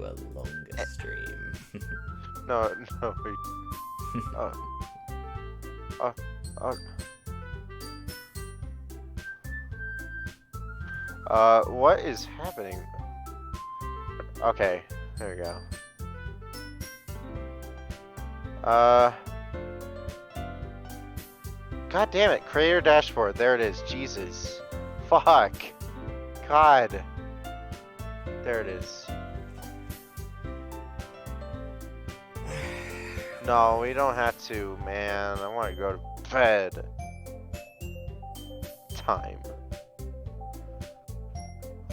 a longer stream. No. Oh. Oh. What is happening? Okay, there we go. God damn it, creator dashboard, there it is, Jesus. Fuck. God. There it is. No, we don't have to, man. I want to go to bed. Time.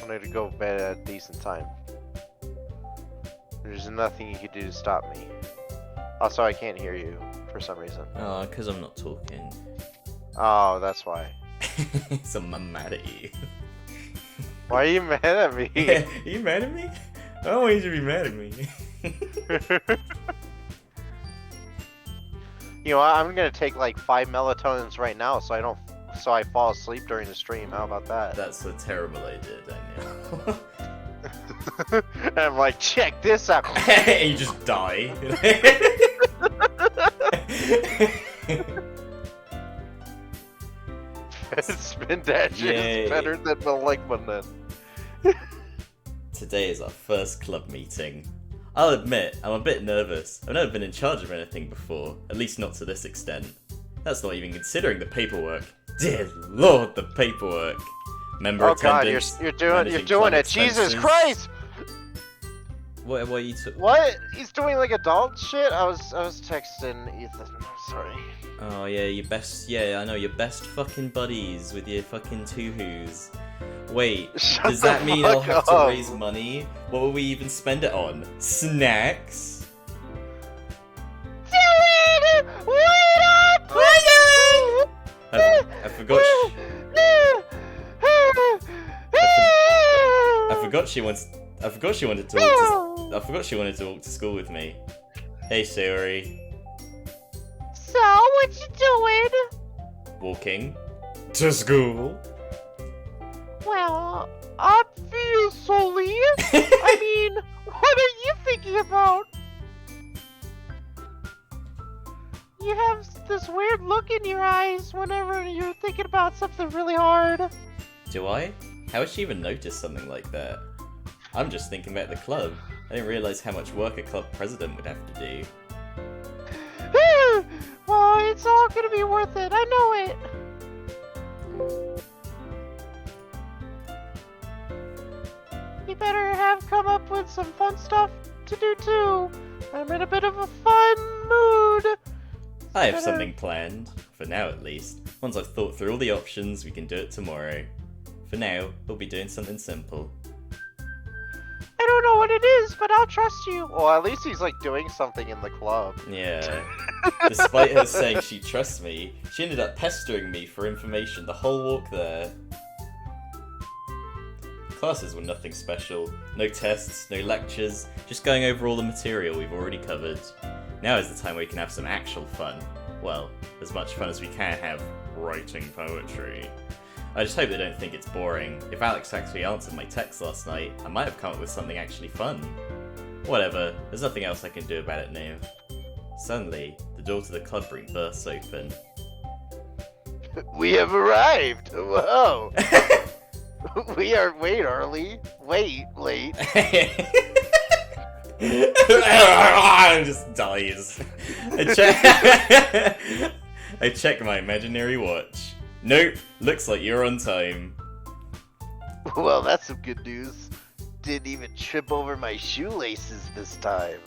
I need to go to bed at a decent time. There's nothing you can do to stop me. Also, I can't hear you for some reason. Oh, because I'm not talking. Oh, that's why. So I'm mad at you. Why are you mad at me? Are you mad at me? I don't want you to be mad at me. You know what? I'm gonna take like 5 melatonins right now, so I fall asleep during the stream. How about that? That's a terrible idea, Daniel. And I'm like, check this out. And you just die. Spin dash is better than Malignant then. Today is our first club meeting. I'll admit, I'm a bit nervous. I've never been in charge of anything before, at least not to this extent. That's not even considering the paperwork. Dear Lord, the paperwork. Member attendance. Oh God, you're doing it! Jesus Christ! What are you What? He's doing like adult shit? I was texting Ethan. Sorry. Oh yeah, I know, your best fucking buddies with your fucking two-whoos. Wait, does that mean I'll have to raise money? What will we even spend it on? Snacks? Dylan! Wait up! I forgot she wanted to walk to school with me. Hey, Sayori. So, what you doing? Walking to school. Well, obviously. I mean, what are you thinking about? You have this weird look in your eyes whenever you're thinking about something really hard. Do I? How would she even notice something like that? I'm just thinking about the club. I didn't realize how much work a club president would have to do. Well, it's all gonna be worth it. I know it. You better have come up with some fun stuff to do too. I'm in a bit of a fun mood. I have something planned, for now at least. Once I've thought through all the options, we can do it tomorrow. For now, we'll be doing something simple. I don't know what it is, but I'll trust you. Well, at least he's like doing something in the club. Yeah. Despite her saying she trusts me, she ended up pestering me for information the whole walk there. Classes were nothing special. No tests, no lectures, just going over all the material we've already covered. Now is the time where we can have some actual fun. Well, as much fun as we can have writing poetry. I just hope they don't think it's boring. If Alex actually answered my text last night, I might have come up with something actually fun. Whatever, there's nothing else I can do about it now. Suddenly, the door to the club room bursts open. We have arrived! Whoa! Wait, Arlie. Wait, late. Just dies. I check my imaginary watch. Nope, looks like you're on time. Well, that's some good news. Didn't even trip over my shoelaces this time.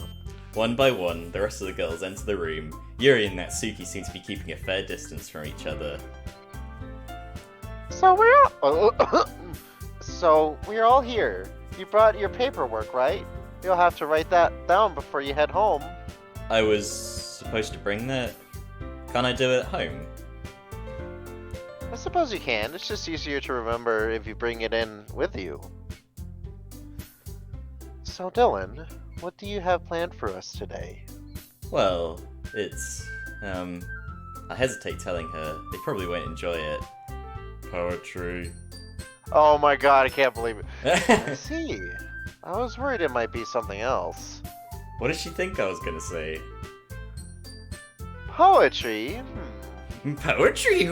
One by one, the rest of the girls enter the room. Yuri and Natsuki seem to be keeping a fair distance from each other. So we're all here. You brought your paperwork, right? You'll have to write that down before you head home. I was supposed to bring that? Can't I do it at home? I suppose you can. It's just easier to remember if you bring it in with you. So Dylan, what do you have planned for us today? Well, it's, I hesitate telling her. They probably won't enjoy it. Poetry. Oh my god, I can't believe it. I see. I was worried it might be something else. What did she think I was gonna say? Poetry? Poetry?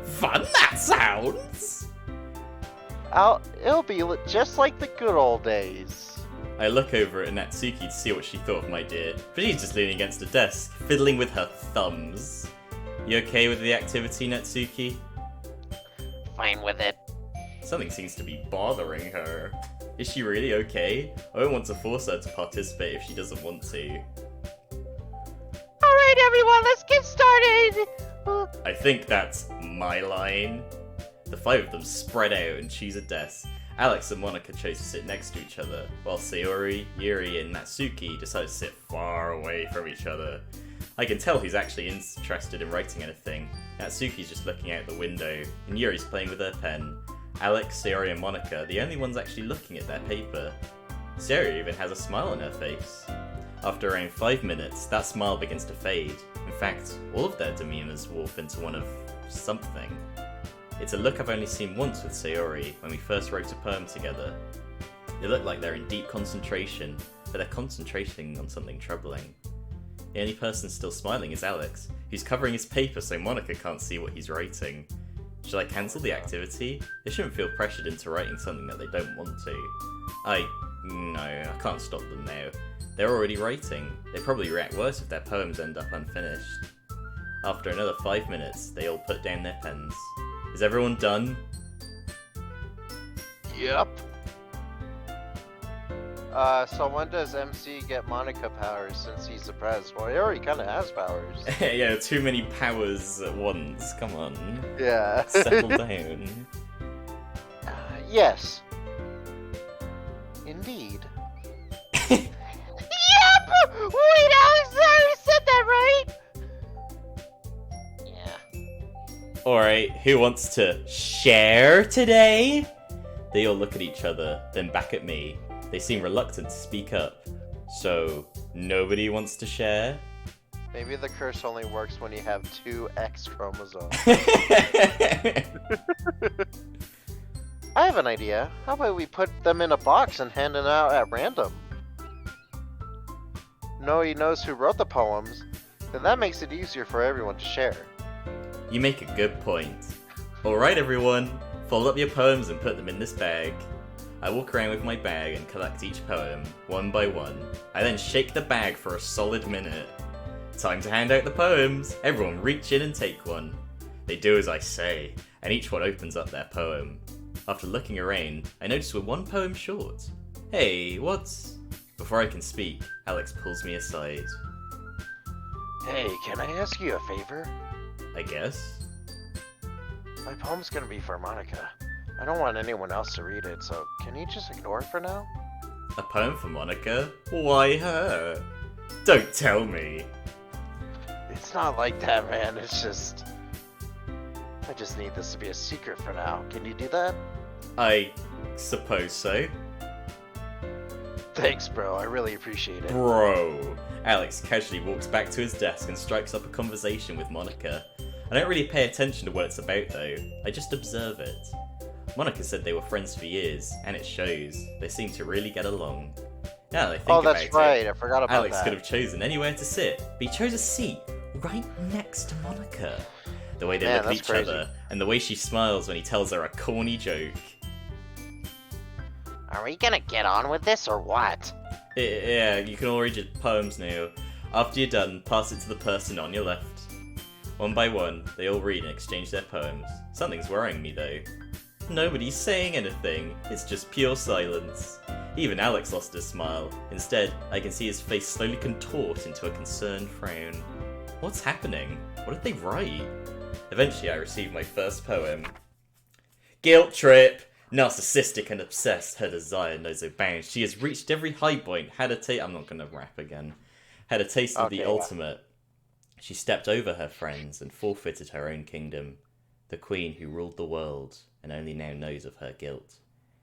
Fun that sounds! It'll be just like the good old days. I look over at Natsuki to see what she thought of my dear, but she's just leaning against a desk, fiddling with her thumbs. You okay with the activity, Natsuki? Fine with it. Something seems to be bothering her. Is she really okay? I don't want to force her to participate if she doesn't want to. Alright everyone, let's get started! I think that's my line. The five of them spread out and choose a desk. Alex and Monica chose to sit next to each other, while Sayori, Yuri, and Natsuki decided to sit far away from each other. I can tell who's actually interested in writing anything. Natsuki's just looking out the window, and Yuri's playing with her pen. Alex, Sayori, and Monica are the only ones actually looking at their paper. Sayori even has a smile on her face. After around 5 minutes, that smile begins to fade. In fact, all of their demeanors warp into one of something. It's a look I've only seen once with Sayori, when we first wrote a poem together. They look like they're in deep concentration, but they're concentrating on something troubling. The only person still smiling is Alex, who's covering his paper so Monica can't see what he's writing. Should I cancel the activity? They shouldn't feel pressured into writing something that they don't want to. No, I can't stop them now. They're already writing. They probably react worse if their poems end up unfinished. After another 5 minutes, they all put down their pens. Is everyone done? Yep. So when does MC get Monica powers since he's the prez? Well, he already kinda has powers. Yeah, too many powers at once. Come on. Yeah. Settle down. Yes. Indeed. Yep! Wait, Alex, I said that right? Yeah. Alright, who wants to share today? They all look at each other, then back at me. They seem reluctant to speak up. So, nobody wants to share? Maybe the curse only works when you have 2 X chromosomes. I have an idea. How about we put them in a box and hand them out at random? Nobody knows who wrote the poems, then that makes it easier for everyone to share. You make a good point. Alright everyone, fold up your poems and put them in this bag. I walk around with my bag and collect each poem, one by one. I then shake the bag for a solid minute. Time to hand out the poems! Everyone reach in and take one. They do as I say, and each one opens up their poem. After looking around, I notice we're one poem short. Hey, what's... Before I can speak, Alex pulls me aside. Hey, can I ask you a favor? I guess? My poem's gonna be for Monica. I don't want anyone else to read it, so can you just ignore it for now? A poem for Monica? Why her? Don't tell me. It's not like that, man. It's just... I just need this to be a secret for now. Can you do that? I suppose so. Thanks, bro. I really appreciate it. Bro. Alex casually walks back to his desk and strikes up a conversation with Monica. I don't really pay attention to what it's about though. I just observe it. Monica said they were friends for years, and it shows. They seem to really get along. Now that I think about that's right. it, I forgot about Alex that. could have chosen anywhere to sit, but he chose a seat right next to Monica. The way they Man, look at that's each crazy. other, and the way she smiles when he tells her a corny joke. Are we gonna get on with this or what? Yeah, you can all read your poems now. After you're done, pass it to the person on your left. One by one, they all read and exchange their poems. Something's worrying me though. Nobody's saying anything, it's just pure silence. Even Alex lost his smile. Instead, I can see his face slowly contort into a concerned frown. What's happening? What did they write? Eventually I received my first poem. Guilt trip! Narcissistic and obsessed, her desire knows no bounds. She has reached every high point, had a taste... I'm not gonna rap again. Had a taste of the ultimate. She stepped over her friends and forfeited her own kingdom. The queen who ruled the world and only now knows of her guilt.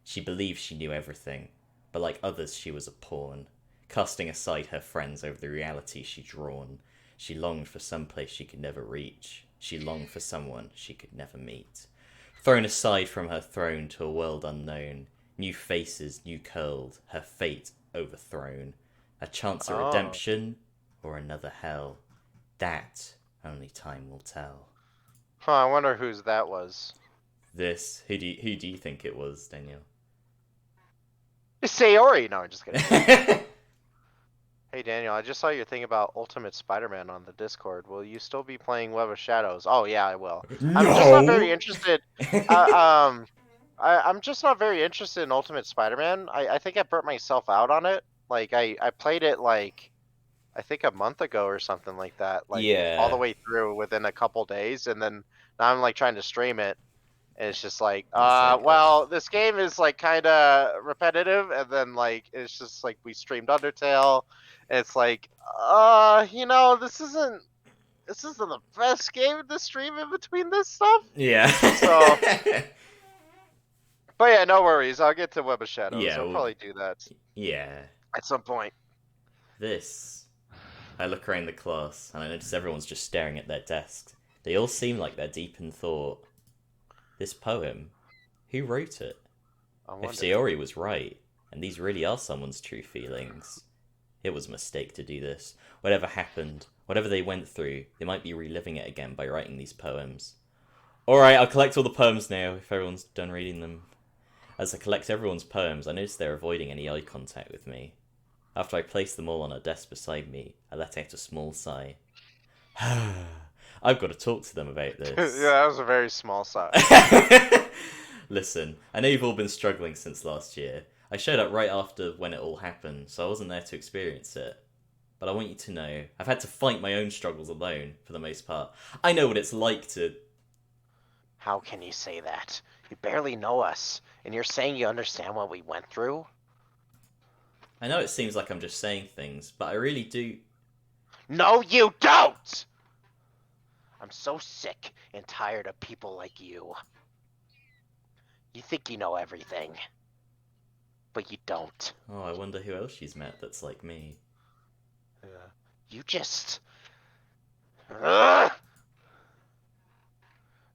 She believed she knew everything, but like others she was a pawn, casting aside her friends over the reality she'd drawn. She longed for some place she could never reach. She longed for someone she could never meet. Thrown aside from her throne to a world unknown, New faces, new curled, her fate overthrown. A chance at Oh. redemption, or another hell. That only time will tell. Huh, I wonder whose that was. This, who do you think it was, Daniel? It's Sayori! No, I'm just kidding. Hey Daniel, I just saw your thing about Ultimate Spider-Man on the Discord. Will you still be playing Web of Shadows? Oh yeah, I will. I'm just not very No! interested. Uh, I'm just not very interested in Ultimate Spider-Man. I think I burnt myself out on it. Like I played it like I think a month ago or something like that. Like all the Yeah. way through within a couple days, and then now I'm like trying to stream it, and it's just like, It's like, ugh. well, this game is like kind of repetitive, and then like it's just like we streamed Undertale, and it's like, this isn't the best game to stream in between this stuff. Yeah. So, but yeah, no worries. I'll get to Web of Shadows. Yeah, I'll well, probably do that yeah. at some point. This. I look around the class and I notice everyone's just staring at their desks. They all seem like they're deep in thought. This poem, who wrote it? I If wonder. Sayori was right, and these really are someone's true feelings, it was a mistake to do this. Whatever happened, whatever they went through, they might be reliving it again by writing these poems. Alright, I'll collect all the poems now, if everyone's done reading them. As I collect everyone's poems, I notice they're avoiding any eye contact with me. After I place them all on a desk beside me, I let out a small sigh. I've got to talk to them about Yeah, this. that was a very small size. Listen, I know you've all been struggling since last year. I showed up right after when it all happened, so I wasn't there to experience it. But I want you to know, I've had to fight my own struggles alone, for the most part. I know what it's like to... How can you say that? You barely know us, and you're saying you understand what we went through? I know it seems like I'm just saying things, but I really do... No, you don't! I'm so sick and tired of people like you. You think you know everything, but you don't. Oh, I wonder who else she's met that's like me. You just... Ugh!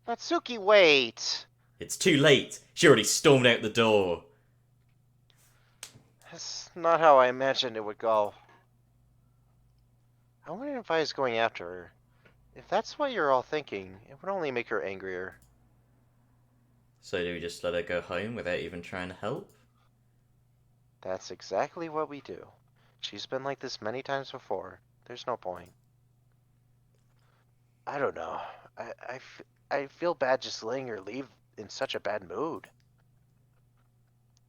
Natsuki, wait! It's too late! She already stormed out the door! That's not how I imagined it would go. I wonder if I was going after her. If that's what you're all thinking, it would only make her angrier. So do we just let her go home without even trying to help? That's exactly what we do. She's been like this many times before. There's no point. I don't know. I feel bad just letting her leave in such a bad mood.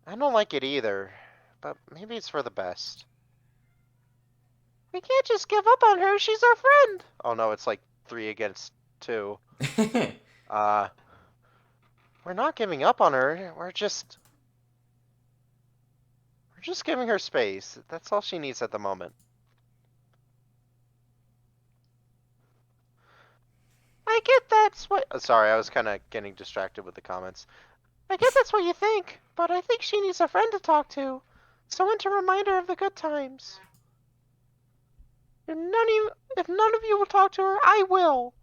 I don't like it either, but maybe it's for the best. We can't just give up on her. She's our friend. Oh no, it's like 3 against 2. We're not giving up on her. We're just giving her space. That's all she needs at the moment. I get that's what. Sorry, I was kind of getting distracted with the comments. I get that's what you think, but I think she needs a friend to talk to. Someone to remind her of the good times. If none of you will talk to her, I will.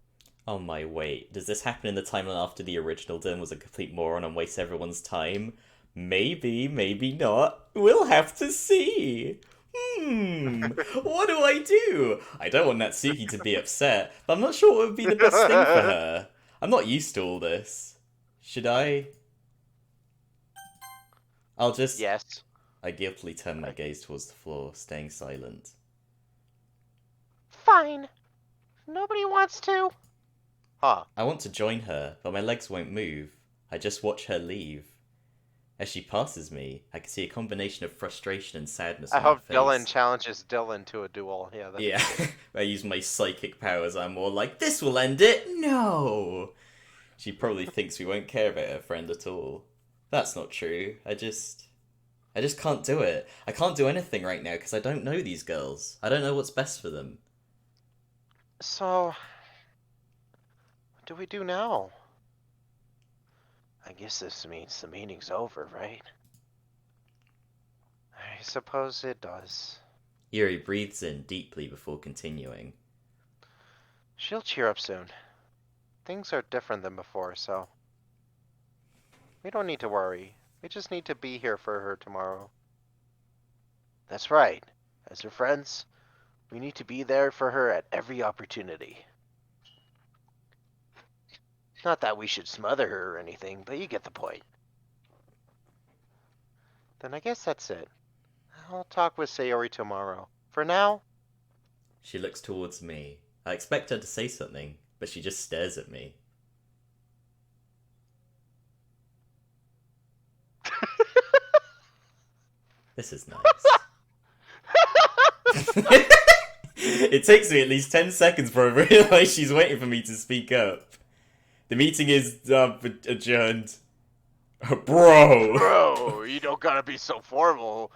Oh my, wait. Does this happen in the timeline after the original Dylan was a complete moron and wastes everyone's time? Maybe, maybe not. We'll have to see. What do I do? I don't want Natsuki to be upset, but I'm not sure what would be the best thing for her. I'm not used to all this. Should I? I'll just... Yes. I guiltily turn my gaze towards the floor, staying silent. Fine. Nobody wants to. Huh. I want to join her, but my legs won't move. I just watch her leave. As she passes me, I can see a combination of frustration and sadness I on her hope face. Dylan challenges Dylan to a duel. Yeah. Yeah, I use my psychic powers. I'm more like, this will end it. No. She probably thinks we won't care about her friend at all. That's not true. I just can't do it. I can't do anything right now because I don't know these girls. I don't know what's best for them. So, what do we do now? I guess this means the meeting's over, right? I suppose it does. Yuri breathes in deeply before continuing. She'll cheer up soon. Things are different than before, so we don't need to worry. We just need to be here for her tomorrow. That's right. As her friends, we need to be there for her at every opportunity. Not that we should smother her or anything, but you get the point. Then I guess that's it. I'll talk with Sayori tomorrow. For now... She looks towards me. I expect her to say something, but she just stares at me. This is nice. It takes me at least 10 seconds before I realise she's waiting for me to speak up. The meeting is adjourned. Bro! Bro, you don't gotta be so formal.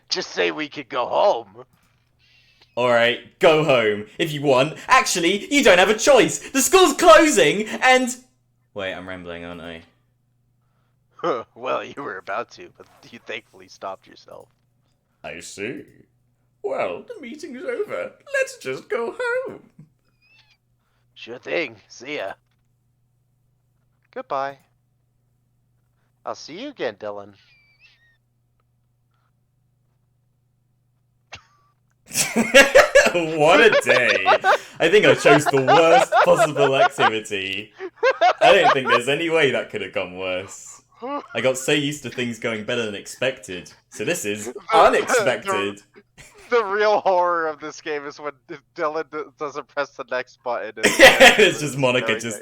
Just say we could go home. Alright, go home, if you want. Actually, you don't have a choice! The school's closing, and... Wait, I'm rambling, aren't I? Well, you were about to, but you thankfully stopped yourself. I see. Well, the meeting's over. Let's just go home. Sure thing. See ya. Goodbye. I'll see you again, Dylan. What a day. I think I chose the worst possible activity. I don't think there's any way that could have gone worse. I got so used to things going better than expected, so this is unexpected. The real horror of this game is when Dylan doesn't press the next button. It's just Monica just...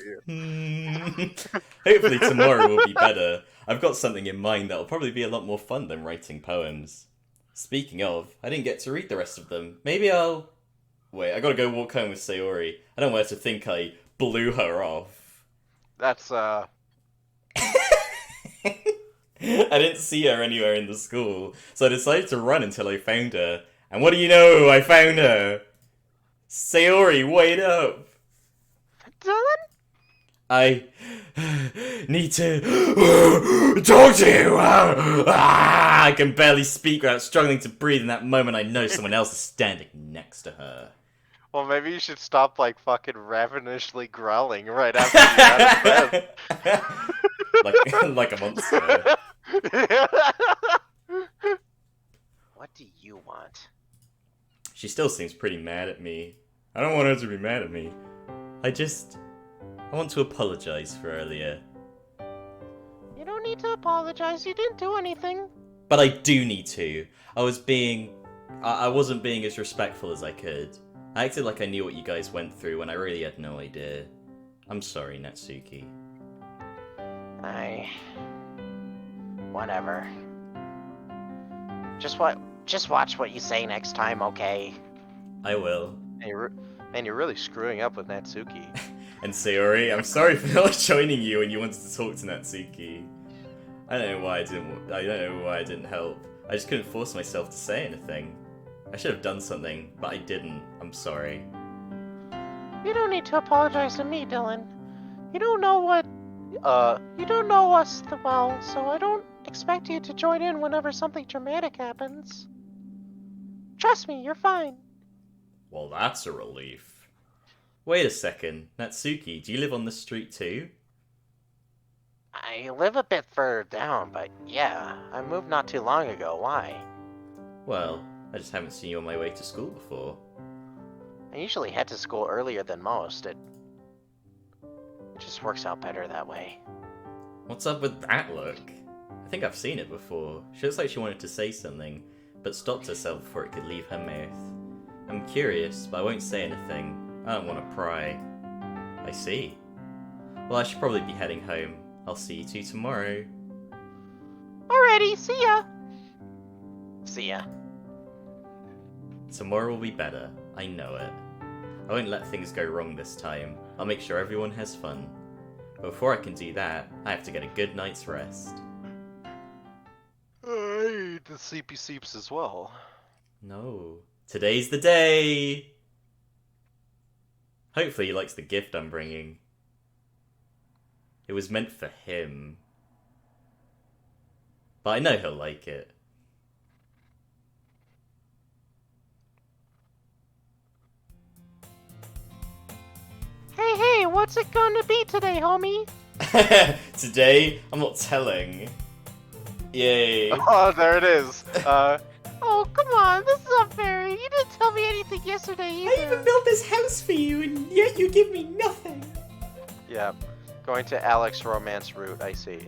Hopefully tomorrow will be better. I've got something in mind that'll probably be a lot more fun than writing poems. Speaking of, I didn't get to read the rest of them. Maybe I'll... Wait, I gotta go walk home with Sayori. I don't want her to think I blew her off. That's, I didn't see her anywhere in the school, so I decided to run until I found her. And what do you know? I found her! Sayori, wait up! Dylan? I need to talk to you! I can barely speak without struggling to breathe in that moment. I know someone else is standing next to her. Well, maybe you should stop, like, fucking ravenously growling right after you're out of breath. like a monster. What do you want? She still seems pretty mad at me. I don't want her to be mad at me. I want to apologize for earlier. You don't need to apologize. You didn't do anything. But I do need to. I wasn't being as respectful as I could. I acted like I knew what you guys went through when I really had no idea. I'm sorry, Natsuki. Whatever. Just watch what you say next time, okay? I will. Man, you're really screwing up with Natsuki. And Sayori, I'm sorry for not joining you when you wanted to talk to Natsuki. I don't know why I didn't help. I just couldn't force myself to say anything. I should have done something, but I didn't. I'm sorry. You don't need to apologize to me, Dylan. You don't know us well, so I don't expect you to join in whenever something dramatic happens. Trust me, you're fine. Well, that's a relief. Wait a second, Natsuki, do you live on the street too? I live a bit further down, but yeah, I moved not too long ago. Why? Well, I just haven't seen you on my way to school before. I usually head to school earlier than most. It just works out better that way. What's up with that look? I think I've seen it before. She looks like she wanted to say something, but stopped herself before it could leave her mouth. I'm curious, but I won't say anything. I don't want to pry. I see. Well, I should probably be heading home. I'll see you two tomorrow. Alrighty, see ya! See ya. Tomorrow will be better. I know it. I won't let things go wrong this time. I'll make sure everyone has fun. But before I can do that, I have to get a good night's rest. I need the sleepy sleeps as well. No. Today's the day! Hopefully he likes the gift I'm bringing. It was meant for him. But I know he'll like it. Hey, what's it gonna be today, homie? Today, I'm not telling. Yay! Oh, there it is. Oh, come on, this is unfair. You didn't tell me anything yesterday either. I even built this house for you, and yet you give me nothing. Yeah, going to Alex romance route, I see.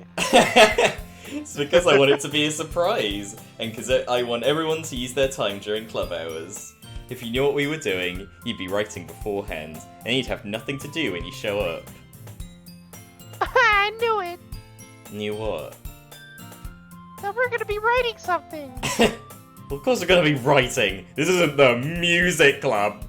It's because I want it to be a surprise, and because I want everyone to use their time during club hours. If you knew what we were doing, you'd be writing beforehand, and you'd have nothing to do when you show up. I knew it. Knew what? That we're gonna be writing something. Well, of course we're gonna be writing. This isn't the music club.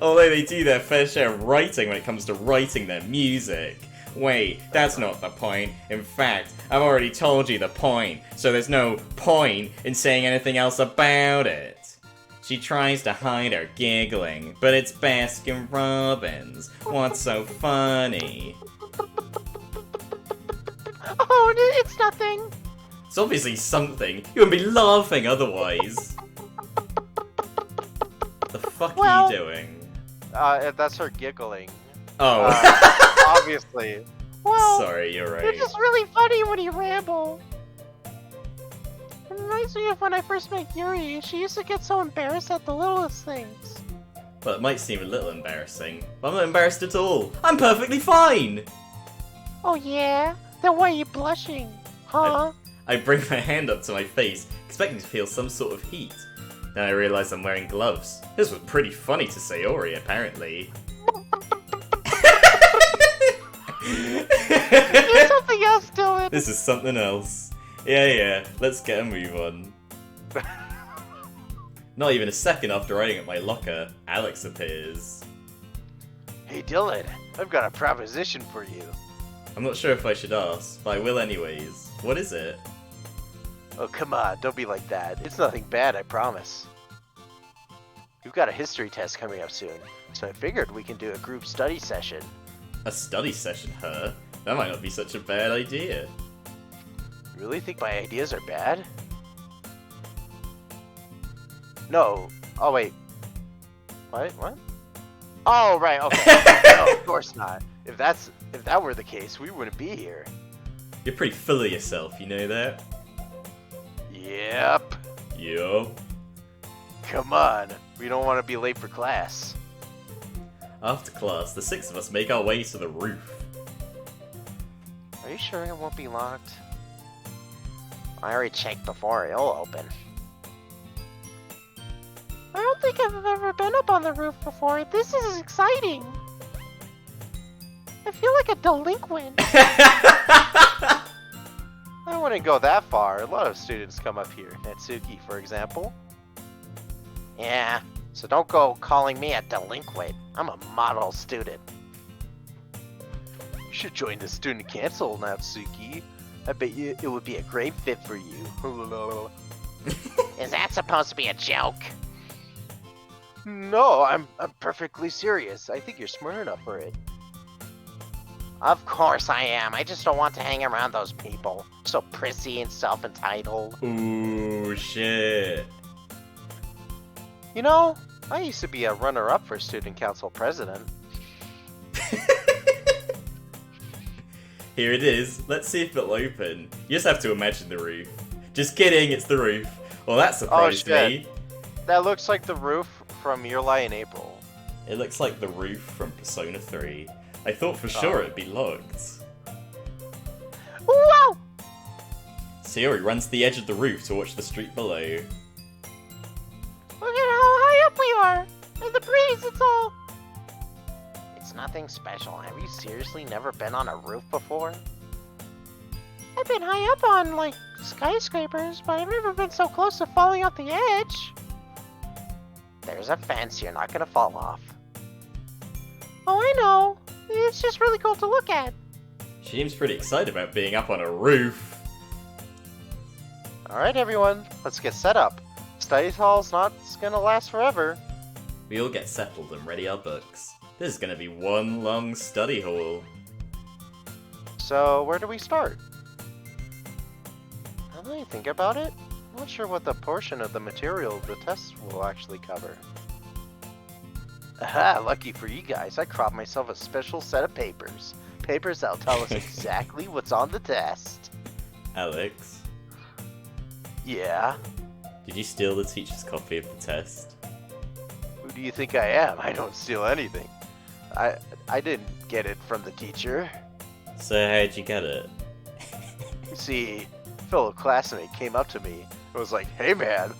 Although they do their fair share of writing when it comes to writing their music. Wait, that's not the point. In fact, I've already told you the point, so there's no point in saying anything else about it. She tries to hide her giggling, but it's Baskin Robbins. What's so funny? Oh, it's nothing. It's obviously something. You wouldn't be laughing otherwise. The fuck are you doing? That's her giggling. Oh. Obviously. Well, Sorry, you're right. you're just really funny when you ramble. It reminds me of when I first met Yuri. She used to get so embarrassed at the littlest things. Well, it might seem a little embarrassing, but I'm not embarrassed at all. I'm perfectly fine! Oh yeah? Then why are you blushing? Huh? I bring my hand up to my face, expecting to feel some sort of heat. Then I realise I'm wearing gloves. This was pretty funny to Sayori, apparently. Here's something else, Dylan. This is something else. Yeah, let's get a move on. Not even a second after writing at my locker, Alex appears. Hey Dylan, I've got a proposition for you. I'm not sure if I should ask, but I will anyways. What is it? Oh, come on, don't be like that. It's nothing bad, I promise. We've got a history test coming up soon, so I figured we can do a group study session. A study session, huh? That might not be such a bad idea. You really think my ideas are bad? No. Oh, wait. What? Oh, right, okay. No, of course not. If that were the case, we wouldn't be here. You're pretty full of yourself, you know that? Yep. Yup. Come on. We don't want to be late for class. After class, the six of us make our way to the roof. Are you sure it won't be locked? I already checked before. It'll open. I don't think I've ever been up on the roof before. This is exciting. I feel like a delinquent. I wouldn't go that far. A lot of students come up here. Natsuki, for example. Yeah, so don't go calling me a delinquent. I'm a model student. You should join the student council, Natsuki. I bet you it would be a great fit for you. Is that supposed to be a joke? No, I'm perfectly serious. I think you're smart enough for it. Of course I am. I just don't want to hang around those people. So prissy and self-entitled. Ooh, shit. You know, I used to be a runner-up for student council president. Here it is. Let's see if it'll open. You just have to imagine the roof. Just kidding, it's the roof. Well, that surprised me. That looks like the roof from Your Lie in April. It looks like the roof from Persona 3. I thought for sure it'd be locked. Whoa! Sayori runs to the edge of the roof to watch the street below. Look at how high up we are! And the breeze, it's all... It's nothing special. Have you seriously never been on a roof before? I've been high up on, like, skyscrapers, but I've never been so close to falling off the edge. There's a fence. You're not gonna fall off. Oh, I know. It's just really cool to look at. She seems pretty excited about being up on a roof. Alright, everyone. Let's get set up. Study hall's not gonna last forever. We all get settled and ready our books. This is gonna be one long study hall. So, where do we start? Now that I think about it, I'm not sure what the portion of the material the test will actually cover. Aha, lucky for you guys, I cropped myself a special set of papers. papers that'll tell us exactly what's on the test. Alex, Yeah? did you steal the teacher's copy of the test? Who do you think I am? I don't steal anything. I didn't get it from the teacher. So how'd you get it? You see, a fellow classmate came up to me and was like, "Hey man,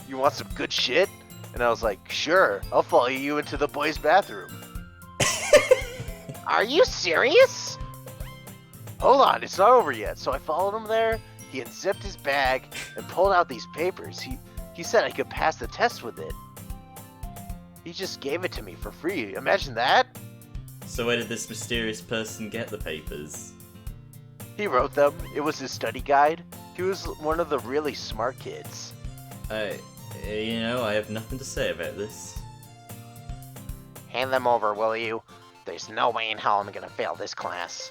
you want some good shit?" And I was like, "Sure, I'll follow you into the boys' bathroom." Are you serious? Hold on, it's not over yet. So I followed him there. He unzipped his bag and pulled out these papers. He said I could pass the test with it. He just gave it to me for free. Imagine that. So where did this mysterious person get the papers? He wrote them. It was his study guide. He was one of the really smart kids. I have nothing to say about this. Hand them over, will you? There's no way in hell I'm gonna fail this class.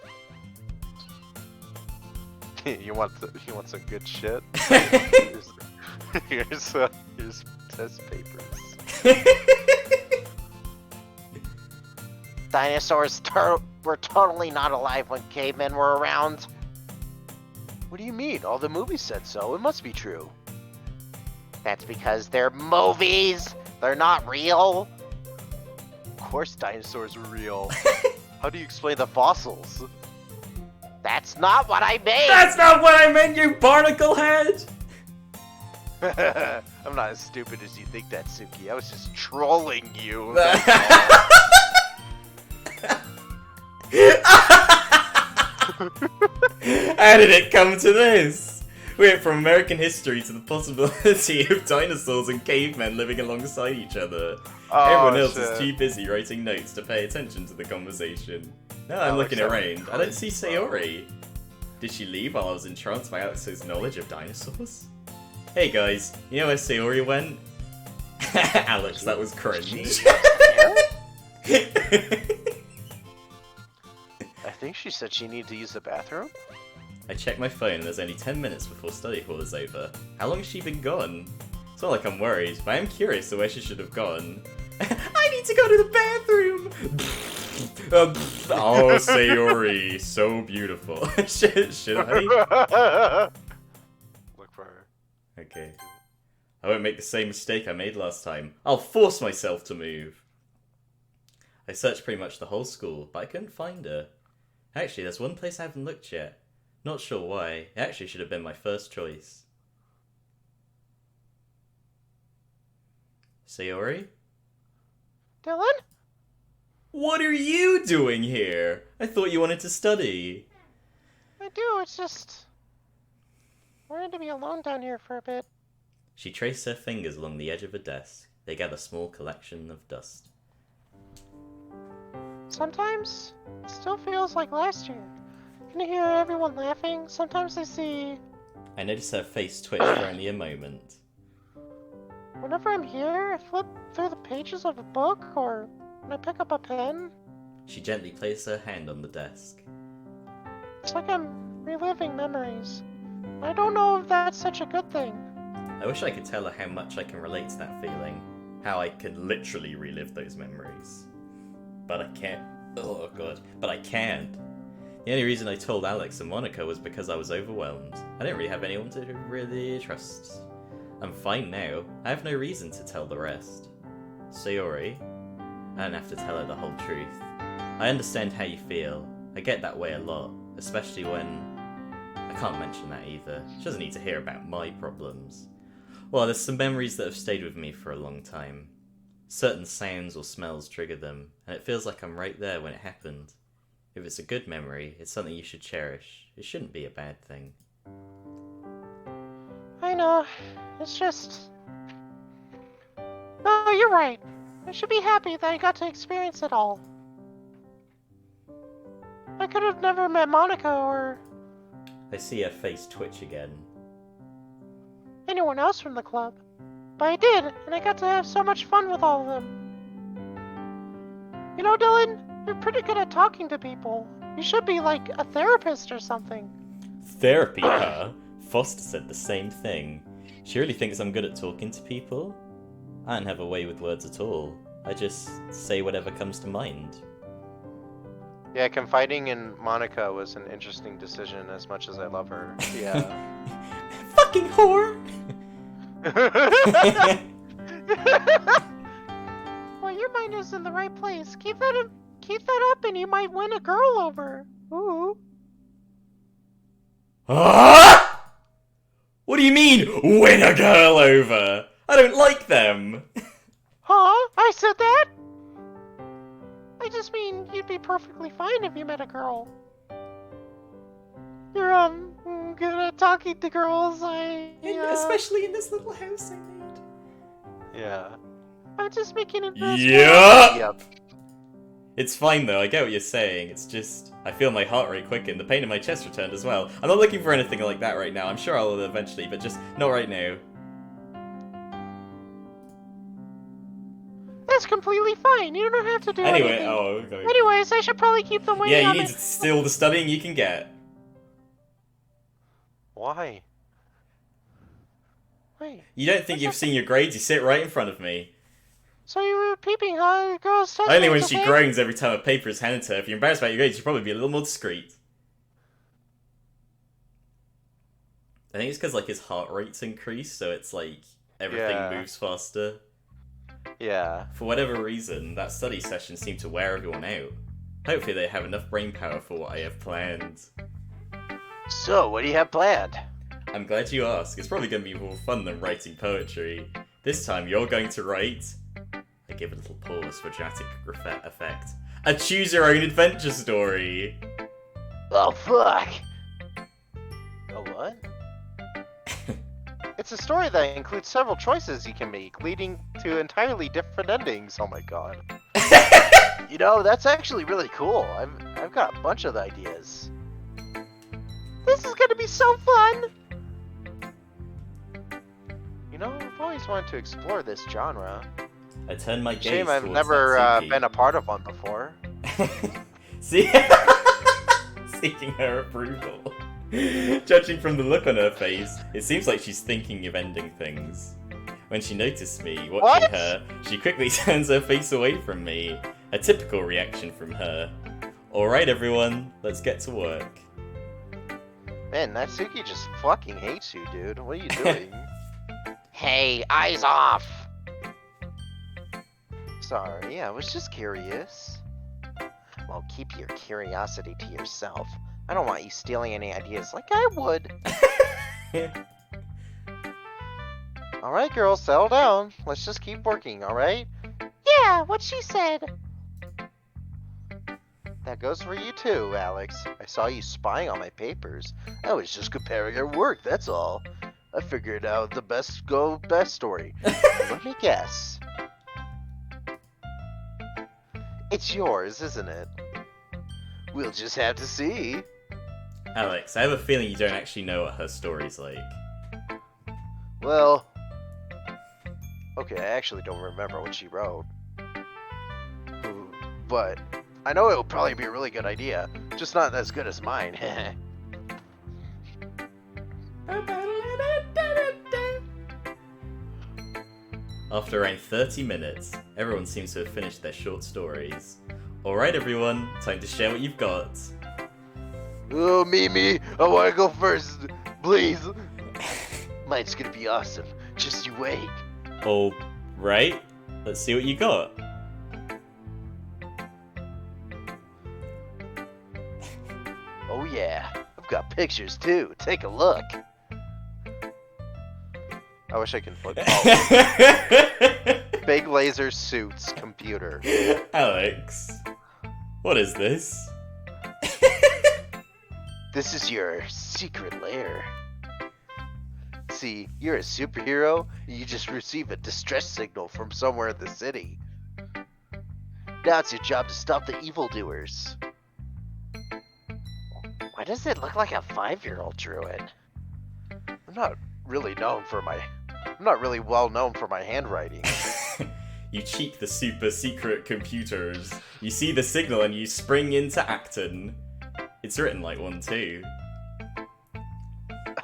you want some good shit? Here's test papers. Dinosaurs were totally not alive when cavemen were around. What do you mean? All the movies said so. It must be true. That's because they're movies. They're not real. Of course dinosaurs were real. How do you explain the fossils? That's not what I meant. That's not what I meant, you barnacle head! I'm not as stupid as you think that, Suki. I was just trolling you. How did it come to this? We went from American history to the possibility of dinosaurs and cavemen living alongside each other. Everyone else is too busy writing notes to pay attention to the conversation. Now I'm looking around. I don't see Sayori. Did she leave while I was entranced by Alex's knowledge of dinosaurs? Hey guys, you know where Sayori went? Alex, that was cringe. I think she said she needed to use the bathroom. I checked my phone and there's only 10 minutes before study hall is over. How long has she been gone? It's not like I'm worried, but I am curious to where she should have gone. I need to go to the bathroom! Oh, Sayori, so beautiful. should I? Look for her. Okay. I won't make the same mistake I made last time. I'll force myself to move. I searched pretty much the whole school, but I couldn't find her. Actually, there's one place I haven't looked yet. Not sure why. It actually should have been my first choice. Sayori? Dylan? What are you doing here? I thought you wanted to study. I do, it's just... I wanted to be alone down here for a bit. She traced her fingers along the edge of a desk. They gathered a small collection of dust. Sometimes, it still feels like last year. Can you hear everyone laughing? Sometimes I see... I noticed her face twitch for only a moment. Whenever I'm here, I flip through the pages of a book, or when I pick up a pen. She gently placed her hand on the desk. It's like I'm reliving memories. I don't know if that's such a good thing. I wish I could tell her how much I can relate to that feeling. How I can literally relive those memories. But I can't. Oh god. But I can't. The only reason I told Alex and Monica was because I was overwhelmed. I didn't really have anyone to really trust. I'm fine now. I have no reason to tell the rest. Sayori, I don't have to tell her the whole truth. I understand how you feel. I get that way a lot, especially when... I can't mention that either. She doesn't need to hear about my problems. Well, there's some memories that have stayed with me for a long time. Certain sounds or smells trigger them, and it feels like I'm right there when it happened. If it's a good memory, it's something you should cherish. It shouldn't be a bad thing. I know. It's just... Oh, you're right. I should be happy that I got to experience it all. I could have never met Monica or... I see her face twitch again. anyone else from the club. But I did, and I got to have so much fun with all of them. You know, Dylan, you're pretty good at talking to people. You should be like a therapist or something. Therapy, huh? Foster said the same thing. She really thinks I'm good at talking to people? I don't have a way with words at all. I just say whatever comes to mind. Yeah, confiding in Monica was an interesting decision as much as I love her. Yeah. Fucking whore! Well, your mind is in the right place. Keep that up, and you might win a girl over. Ooh. Ah! What do you mean, win a girl over? I don't like them. Huh? I said that? I just mean you'd be perfectly fine if you met a girl. You're good at talking to girls. Especially in this little house I made. Yeah. I'm just making it. Yeah. Yep. It's fine though, I get what you're saying. It's just, I feel my heart rate quicken, the pain in my chest returned as well. I'm not looking for anything like that right now. I'm sure I'll eventually, but just not right now. That's completely fine. You don't have to do Anyway, anything. oh, okay. Anyways, I should probably keep them waiting. Yeah, you on need to steal the studying you can get. Why? Wait. You don't think you've seen your grades? You sit right in front of me. So you were peeping, huh? Girls test Only when grades, she okay? groans every time a paper is handed to her. If you're embarrassed about your grades, you should probably be a little more discreet. I think it's because like his heart rate's increased, so it's like everything Yeah. moves faster. Yeah. For whatever reason, that study session seemed to wear everyone out. Hopefully they have enough brain power for what I have planned. So, what do you have planned? I'm glad you asked. It's probably going to be more fun than writing poetry. This time you're going to write... I give a little pause for dramatic effect. A choose-your-own-adventure story! Oh, fuck! A what? It's a story that includes several choices you can make, leading to entirely different endings. Oh my god. You know, that's actually really cool. I've got a bunch of ideas. This is gonna be so fun. You know, I've always wanted to explore this genre. I turn my gaze Shame I've towards never Natsuki. been a part of one before. See? Seeking her approval. Judging from the look on her face, it seems like she's thinking of ending things. When she noticed me watching What? her, she quickly turns her face away from me. A typical reaction from her. Alright everyone, let's get to work. Man, Natsuki just fucking hates you, dude. What are you doing? Hey, eyes off. Sorry, I was just curious. Well, keep your curiosity to yourself. I don't want you stealing any ideas like I would. Alright, girls, settle down. Let's just keep working, alright? Yeah, what she said. That goes for you too, Alex. I saw you spying on my papers. I was just comparing our work, that's all. I figured out the best story. Let me guess. It's yours, isn't it? We'll just have to see. Alex, I have a feeling you don't actually know what her story's like. Well, okay, I actually don't remember what she wrote. But I know it'll probably be a really good idea, just not as good as mine. After around 30 minutes, everyone seems to have finished their short stories. Alright everyone, time to share what you've got. Oh, Mimi, I want to go first, please. Mine's gonna be awesome. Just you wait. Alright, let's see what you got. Oh yeah, I've got pictures too. Take a look. I wish I could flip. Oh. Big laser suits computer. Alex, what is this? This is your secret lair. See, you're a superhero, and you just receive a distress signal from somewhere in the city. Now it's your job to stop the evildoers. Why does it look like a 5-year-old drew it? I'm not really well known for my handwriting. You cheek the super secret computers. You see the signal and you spring into actin. It's written like one too.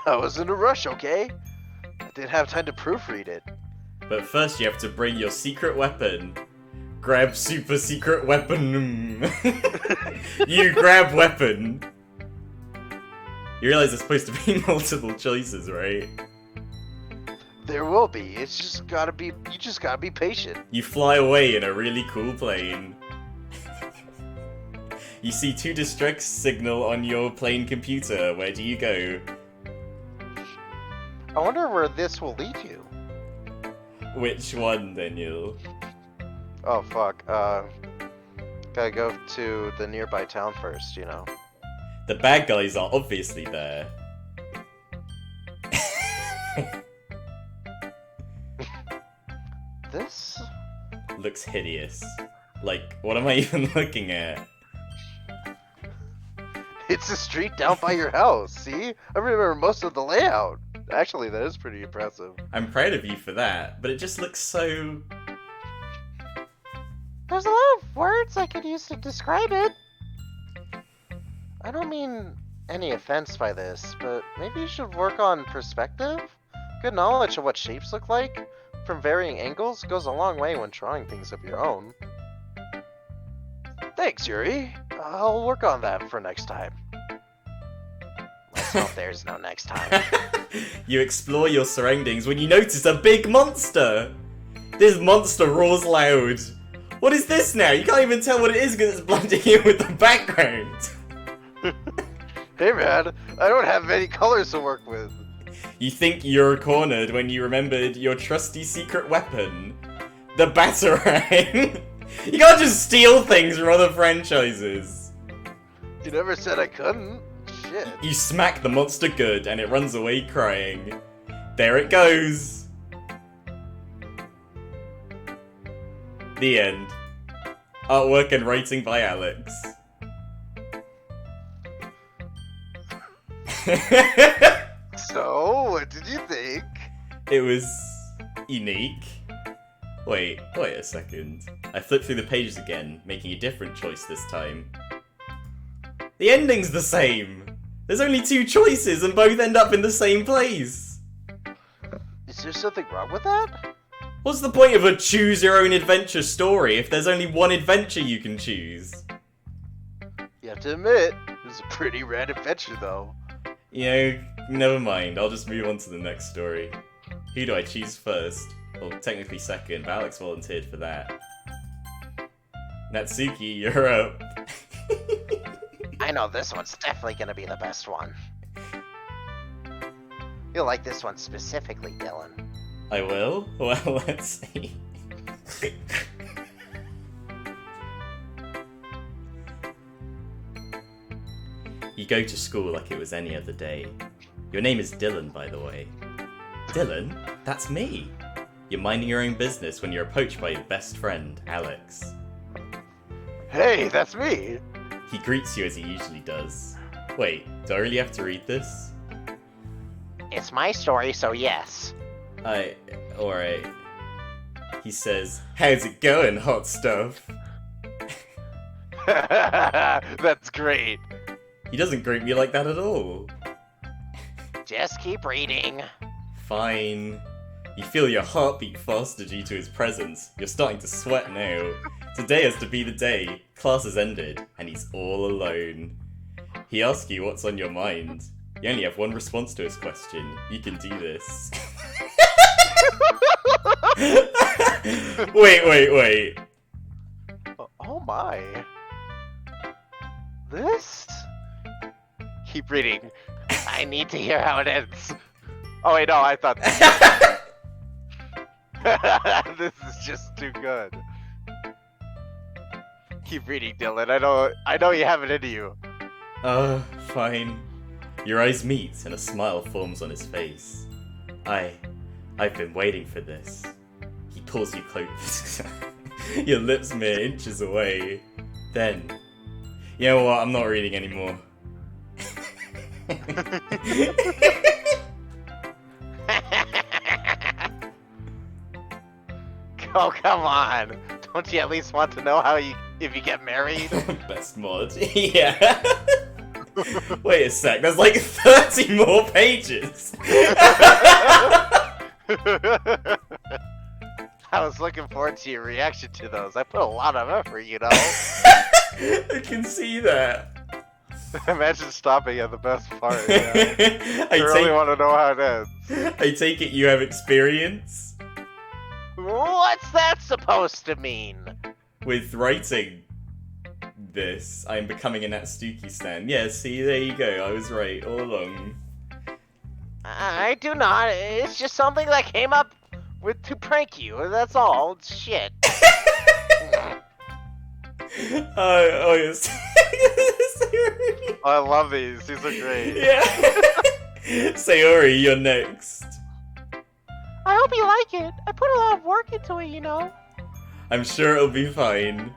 I was in a rush, okay? I didn't have time to proofread it. But first you have to bring your secret weapon. Grab super secret weapon. You grab weapon. You realize there's supposed to be multiple choices, right? There will be. It's just gotta be. You just gotta be patient. You fly away in a really cool plane. You see 2 distress signal on your plane computer. Where do you go? I wonder where this will lead you. Which one, Daniel? Oh fuck. Gotta go to the nearby town first. You know. The bad guys are obviously there. This Looks hideous. Like, what am I even looking at? It's a street down by your house. See? I remember most of the layout. Actually, that is pretty impressive. I'm proud of you for that, but it just looks so... There's a lot of words I could use to describe it. I don't mean any offense by this, but maybe you should work on perspective? Good knowledge of what shapes look like from varying angles goes a long way when drawing things of your own. Thanks, Yuri. I'll work on that for next time. Let's hope there's no next time. You explore your surroundings when you notice a big monster! This monster roars loud. What is this now? You can't even tell what it is because it's blending in with the background. Hey man, I don't have many colors to work with. You think you're cornered when you remembered your trusty secret weapon. The Batarang. You can't just steal things from other franchises. You never said I couldn't. Shit. You smack the monster good and it runs away crying. There it goes. The end. Artwork and writing by Alex. So, what did you think? It was unique. Wait a second. I flipped through the pages again, making a different choice this time. The ending's the same! There's only 2 choices and both end up in the same place! Is there something wrong with that? What's the point of a choose your own adventure story if there's only one adventure you can choose? You have to admit, it was a pretty rad adventure though. You know, never mind, I'll just move on to the next story. Who do I choose first? Well, technically second, but Alex volunteered for that. Natsuki, you're up. I know this one's definitely gonna be the best one. You'll like this one specifically, Dylan. I will? Well, let's see. You go to school like it was any other day. Your name is Dylan, by the way. Dylan? That's me! You're minding your own business when you're approached by your best friend, Alex. Hey, that's me! He greets you as he usually does. Wait, do I really have to read this? It's my story, so yes. Alright. He says, "How's it going, hot stuff?" That's great. He doesn't greet me like that at all. Just keep reading. Fine. You feel your heartbeat faster due to his presence. You're starting to sweat now. Today has to be the day. Class has ended, and he's all alone. He asks you what's on your mind. You only have one response to his question. You can do this. Wait. Oh my. This? Keep reading. I need to hear how it ends. Oh wait, no, I thought this is just too good. Keep reading, Dylan. I know you have it in you. Fine. Your eyes meet and a smile forms on his face. I've been waiting for this. He pulls you close. Your lips mere inches away. Then, you know what? I'm not reading anymore. Oh, come on. Don't you at least want to know if you get married? Best mod. Yeah. Wait a sec, there's like 30 more pages. I was looking forward to your reaction to those. I put a lot of effort, you know. I can see that. Imagine stopping at the best part. Yeah. I I really want to know how it ends. take it you have experience What's that supposed to mean? with writing this. I'm becoming a Natsuki stan. Yeah, see, there you go. I was right all along. I do not. It's just something that came up with to prank you. That's all. Shit. Oh, yes. Sayori. I love these. These are great. Yeah. Sayori, you're next. I hope you like it. I put a lot of work into it, you know. I'm sure it'll be fine.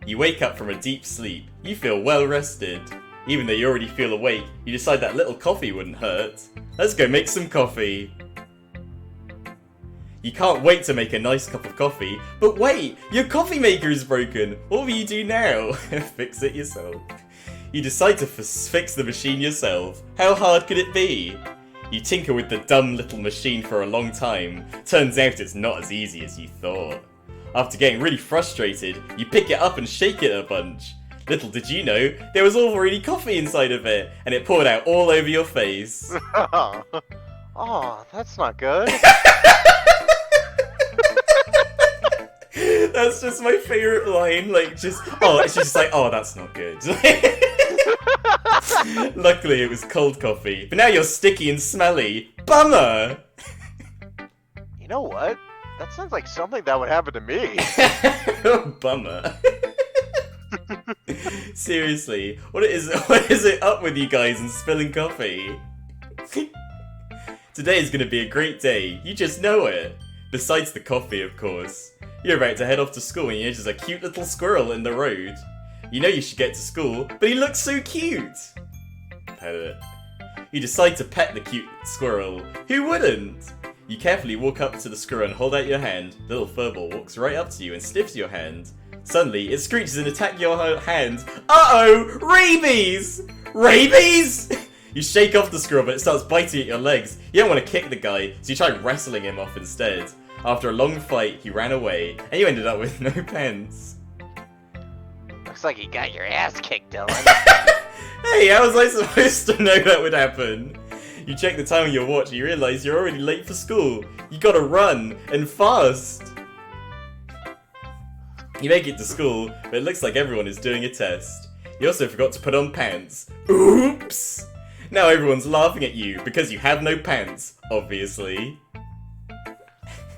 You wake up from a deep sleep. You feel well rested. Even though you already feel awake, you decide that little coffee wouldn't hurt. Let's go make some coffee. You can't wait to make a nice cup of coffee, but wait, your coffee maker is broken. What will you do now? Fix it yourself. You decide to fix the machine yourself. How hard could it be? You tinker with the dumb little machine for a long time. Turns out it's not as easy as you thought. After getting really frustrated, you pick it up and shake it a bunch. Little did you know, there was already coffee inside of it, and it poured out all over your face. Oh, that's not good. That's just my favorite line, like, it's just like, oh, that's not good. Luckily, it was cold coffee, but now you're sticky and smelly. Bummer! You know what? That sounds like something that would happen to me. Bummer. Seriously, what is it up with you guys and spilling coffee? Today is gonna be a great day, you just know it. Besides the coffee, of course. You're about to head off to school and you notice a cute little squirrel in the road. You know you should get to school, but he looks so cute! Pet it. You decide to pet the cute squirrel. Who wouldn't? You carefully walk up to the squirrel and hold out your hand. The little furball walks right up to you and sniffs your hand. Suddenly, it screeches and attacks your hand. Uh-oh! Rabies! Rabies! You shake off the squirrel, but it starts biting at your legs. You don't want to kick the guy, so you try wrestling him off instead. After a long fight, he ran away, and you ended up with no pants. Looks like you got your ass kicked, Dylan. Hey, how was I supposed to know that would happen? You check the time on your watch and you realise you're already late for school. You gotta run, and fast! You make it to school, but it looks like everyone is doing a test. You also forgot to put on pants. Oops! Now everyone's laughing at you, because you have no pants, obviously.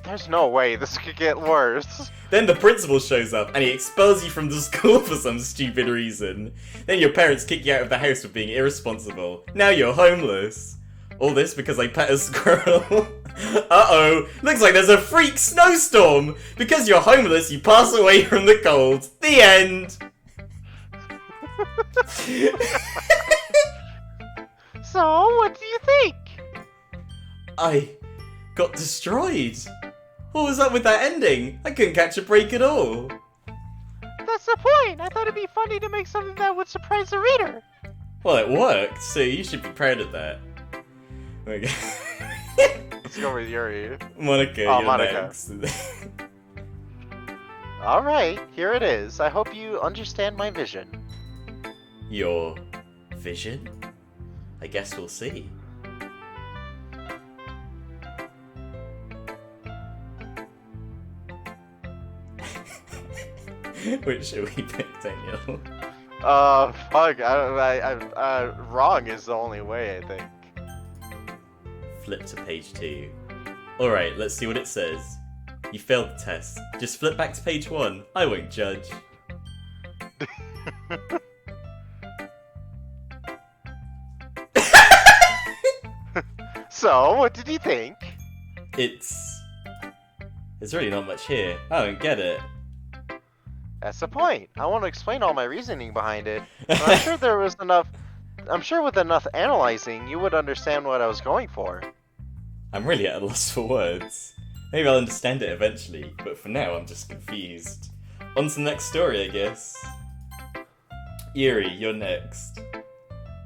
There's no way this could get worse. Then the principal shows up, and he expels you from the school for some stupid reason. Then your parents kick you out of the house for being irresponsible. Now you're homeless. All this because I pet a squirrel. Uh-oh, looks like there's a freak snowstorm! Because you're homeless, you pass away from the cold. The end! So, what do you think? I got destroyed. What was up with that ending? I couldn't catch a break at all. That's the point. I thought it'd be funny to make something that would surprise the reader. Well, it worked, so you should be proud of that. Okay. Let's go with Yuri. Monica, Oh, you're Monica. next. Alright, here it is. I hope you understand my vision. Your vision? I guess we'll see. Which should we pick, Daniel? Fuck, wrong is the only way, I think. Flip to page 2. Alright, let's see what it says. You failed the test. Just flip back to page 1. I won't judge. So, what did you think? There's really not much here. I don't get it. That's the point. I want to explain all my reasoning behind it. But I'm sure there was enough. I'm sure with enough analyzing, you would understand what I was going for. I'm really at a loss for words. Maybe I'll understand it eventually, but for now I'm just confused. On to the next story, I guess. Yuri, you're next.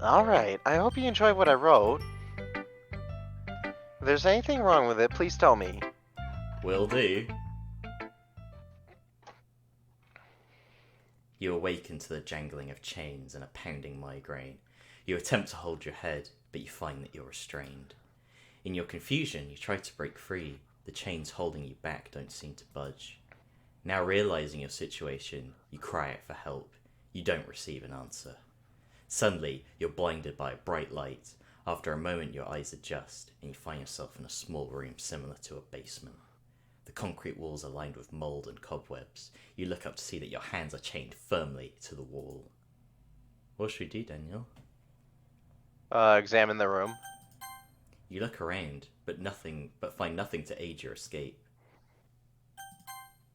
Alright, I hope you enjoyed what I wrote. If there's anything wrong with it, please tell me. Will do. You awaken to the jangling of chains and a pounding migraine. You attempt to hold your head, but you find that you're restrained. In your confusion, you try to break free. The chains holding you back don't seem to budge. Now realizing your situation, you cry out for help. You don't receive an answer. Suddenly, you're blinded by a bright light. After a moment, your eyes adjust, and you find yourself in a small room similar to a basement. The concrete walls are lined with mold and cobwebs. You look up to see that your hands are chained firmly to the wall. What should we do, Daniel? Examine the room. You look around, but find nothing to aid your escape.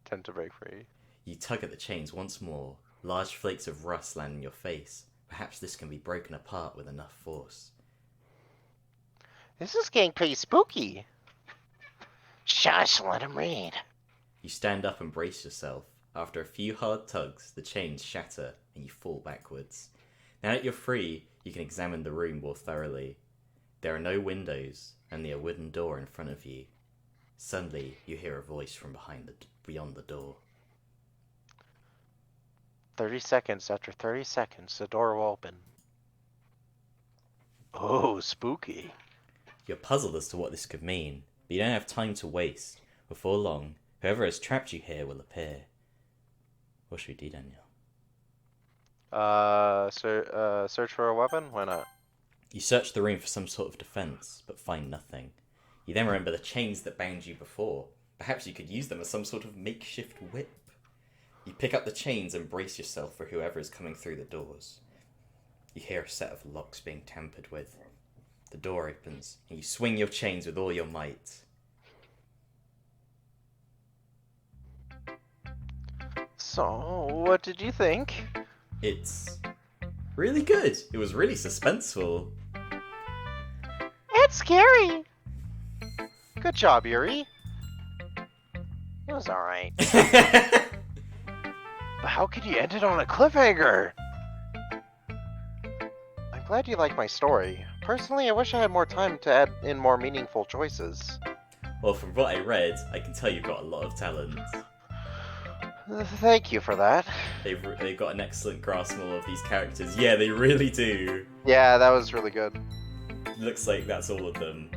Attempt to break free. You tug at the chains once more. Large flakes of rust land in your face. Perhaps this can be broken apart with enough force. This is getting pretty spooky. Shush, let him read. You stand up and brace yourself. After a few hard tugs, the chains shatter and you fall backwards. Now that you're free, you can examine the room more thoroughly. There are no windows, only a wooden door in front of you. Suddenly, you hear a voice from beyond the door. 30 seconds. After 30 seconds, the door will open. Oh, spooky. You're puzzled as to what this could mean, but you don't have time to waste. Before long, whoever has trapped you here will appear. What should we do, Daniel? Search for a weapon? Why not? You search the room for some sort of defense, but find nothing. You then remember the chains that bound you before. Perhaps you could use them as some sort of makeshift whip. You pick up the chains and brace yourself for whoever is coming through the doors. You hear a set of locks being tampered with. The door opens, and you swing your chains with all your might. So, what did you think? It's really good. It was really suspenseful. It's scary. Good job, Yuri. It was alright. But how could you end it on a cliffhanger? I'm glad you like my story. Personally, I wish I had more time to add in more meaningful choices. Well, from what I read, I can tell you've got a lot of talent. Thank you for that. They've got an excellent grasp on all of these characters. Yeah, they really do. Yeah, that was really good. Looks like that's all of them.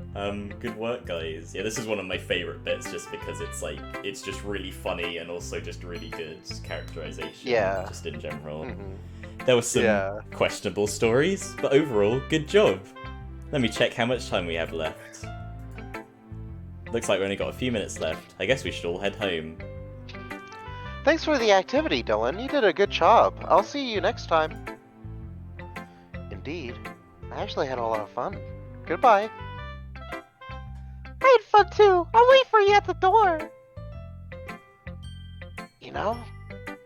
Good work, guys. Yeah, this is one of my favorite bits just because it's just really funny and also just really good characterization. Yeah. Just in general. Mm-hmm. There were some questionable stories, but overall, good job. Let me check how much time we have left. Looks like we only got a few minutes left. I guess we should all head home. Thanks for the activity, Dylan. You did a good job. I'll see you next time. Indeed. I actually had a lot of fun. Goodbye. I had fun too. I'll wait for you at the door. You know,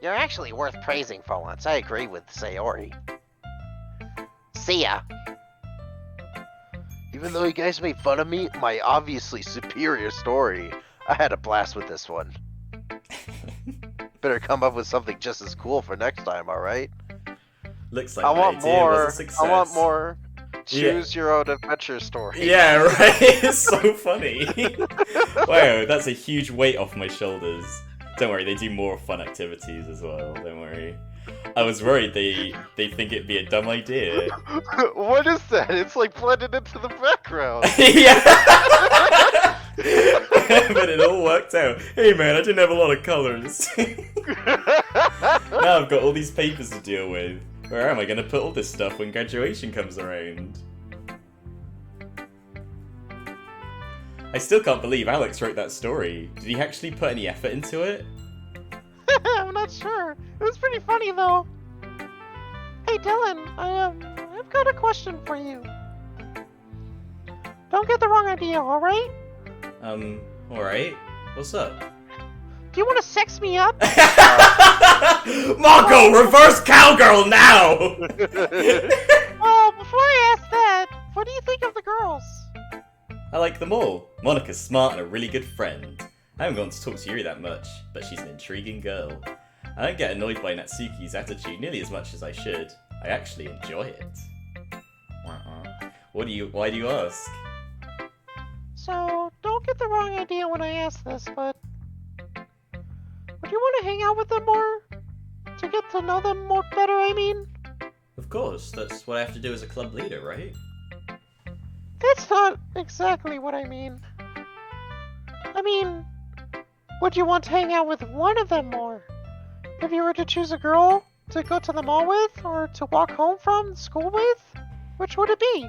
you're actually worth praising for once. I agree with Sayori. See ya. Even though you guys made fun of me, my obviously superior story, I had a blast with this one. Better come up with something just as cool for next time, alright? Looks like I my want idea more. was a success. I want more. Choose your own adventure story. Yeah, right? It's so funny. Wow, that's a huge weight off my shoulders. Don't worry, they do more fun activities as well, don't worry. I was worried they think it'd be a dumb idea. What is that? It's like blended into the background. Yeah! But it all worked out. Hey man, I didn't have a lot of colours. Now I've got all these papers to deal with. Where am I going to put all this stuff when graduation comes around? I still can't believe Alex wrote that story. Did he actually put any effort into it? I'm not sure. It was pretty funny though. Hey Dylan, I've got a question for you. Don't get the wrong idea, alright? Alright. What's up? Do you want to sex me up? Marco, reverse cowgirl now! Well, before I ask that, what do you think of the girls? I like them all. Monica's smart and a really good friend. I haven't gotten to talk to Yuri that much, but she's an intriguing girl. I don't get annoyed by Natsuki's attitude nearly as much as I should. I actually enjoy it. Why do you ask? So, Doke get the wrong idea when I ask this, but would you want to hang out with them more? To get to know them more better, I mean? Of course, that's what I have to do as a club leader, right? That's not exactly what I mean. I mean, would you want to hang out with one of them more? If you were to choose a girl to go to the mall with, or to walk home from school with, which would it be?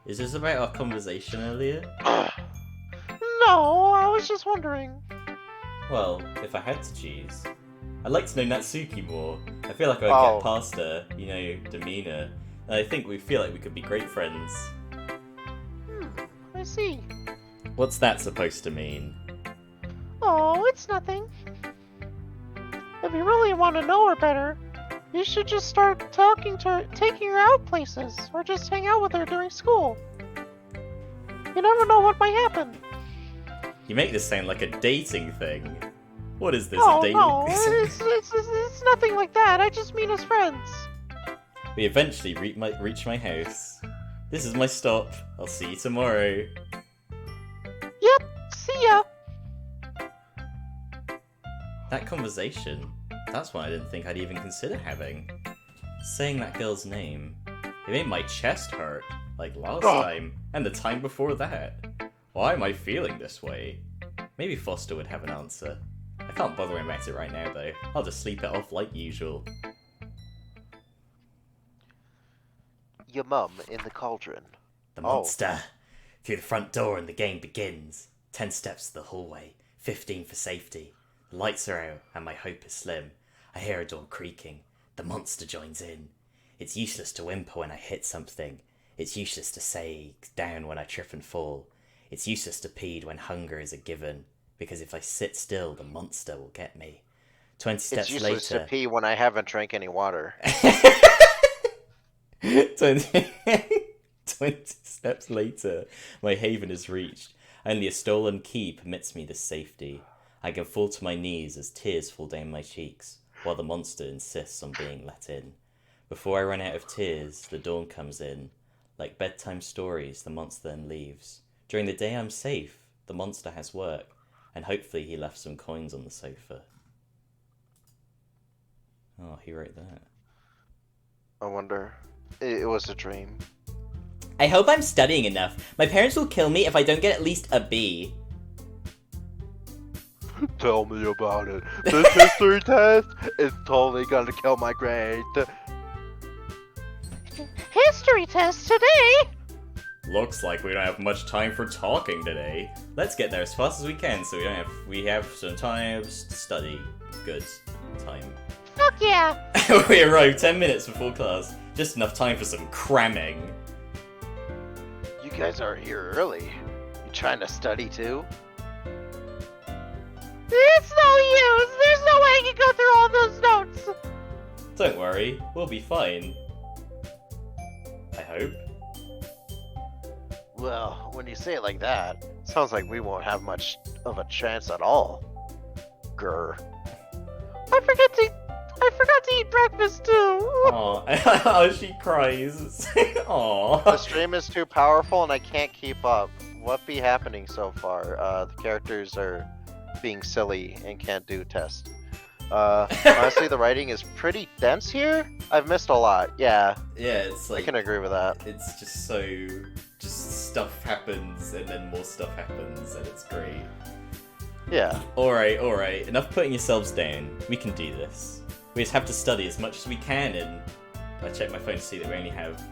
Is this about our conversation earlier? No, I was just wondering. Well, if I had to choose, I'd like to know Natsuki more. I feel like I'd get past her, demeanor, and I think we feel like we could be great friends. I see. What's that supposed to mean? Oh, it's nothing. If you really want to know her better, you should just start talking to her, taking her out places, or just hang out with her during school. You never know what might happen. You make this sound like a dating thing. What is this, Oh, a dating no, it's nothing like that. I just mean as friends. We eventually reach my house. This is my stop. I'll see you tomorrow. Yep, see ya. That conversation, that's one I didn't think I'd even consider having. Saying that girl's name, it made my chest hurt, like last time, and the time before that. Why am I feeling this way? Maybe Foster would have an answer. I can't bother him about it right now though. I'll just sleep it off like usual. Your mum in the cauldron. The monster! Through the front door and the game begins. 10 steps to the hallway, 15 for safety. The lights are out and my hope is slim. I hear a door creaking. The monster joins in. It's useless to whimper when I hit something. It's useless to say down when I trip and fall. It's useless to plead when hunger is a given. Because if I sit still, the monster will get me. 20 steps later... It's useless to pee when I haven't drank any water. 20 steps later, my haven is reached. Only a stolen key permits me this safety. I can fall to my knees as tears fall down my cheeks, while the monster insists on being let in. Before I run out of tears, the dawn comes in. Like bedtime stories, the monster then leaves. During the day I'm safe, the monster has work, and hopefully he left some coins on the sofa. Oh, he wrote that. I wonder. It was a dream. I hope I'm studying enough. My parents will kill me if I don't get at least a B. Tell me about it. This history test is totally gonna kill my grade. History test today? Looks like we don't have much time for talking today. Let's get there as fast as we can so we have some time to study. Good time. Fuck yeah! We arrived 10 minutes before class. Just enough time for some cramming. You guys are here early. You trying to study too? It's no use! There's no way I can go through all those notes! Don't worry, we'll be fine. I hope. Well, when you say it like that, sounds like we won't have much of a chance at all. Grr. I forgot to eat breakfast too! Aw, oh, she cries. Aw. The stream is too powerful and I can't keep up. What be happening so far? The characters are being silly and can't do tests. Honestly, the writing is pretty dense here. I've missed a lot. Yeah, it's like I can agree with that. it's just stuff happens and then more stuff happens and it's great. Yeah. Alright. Enough putting yourselves down. We can do this. We just have to study as much as we can, and I checked my phone to see that we only have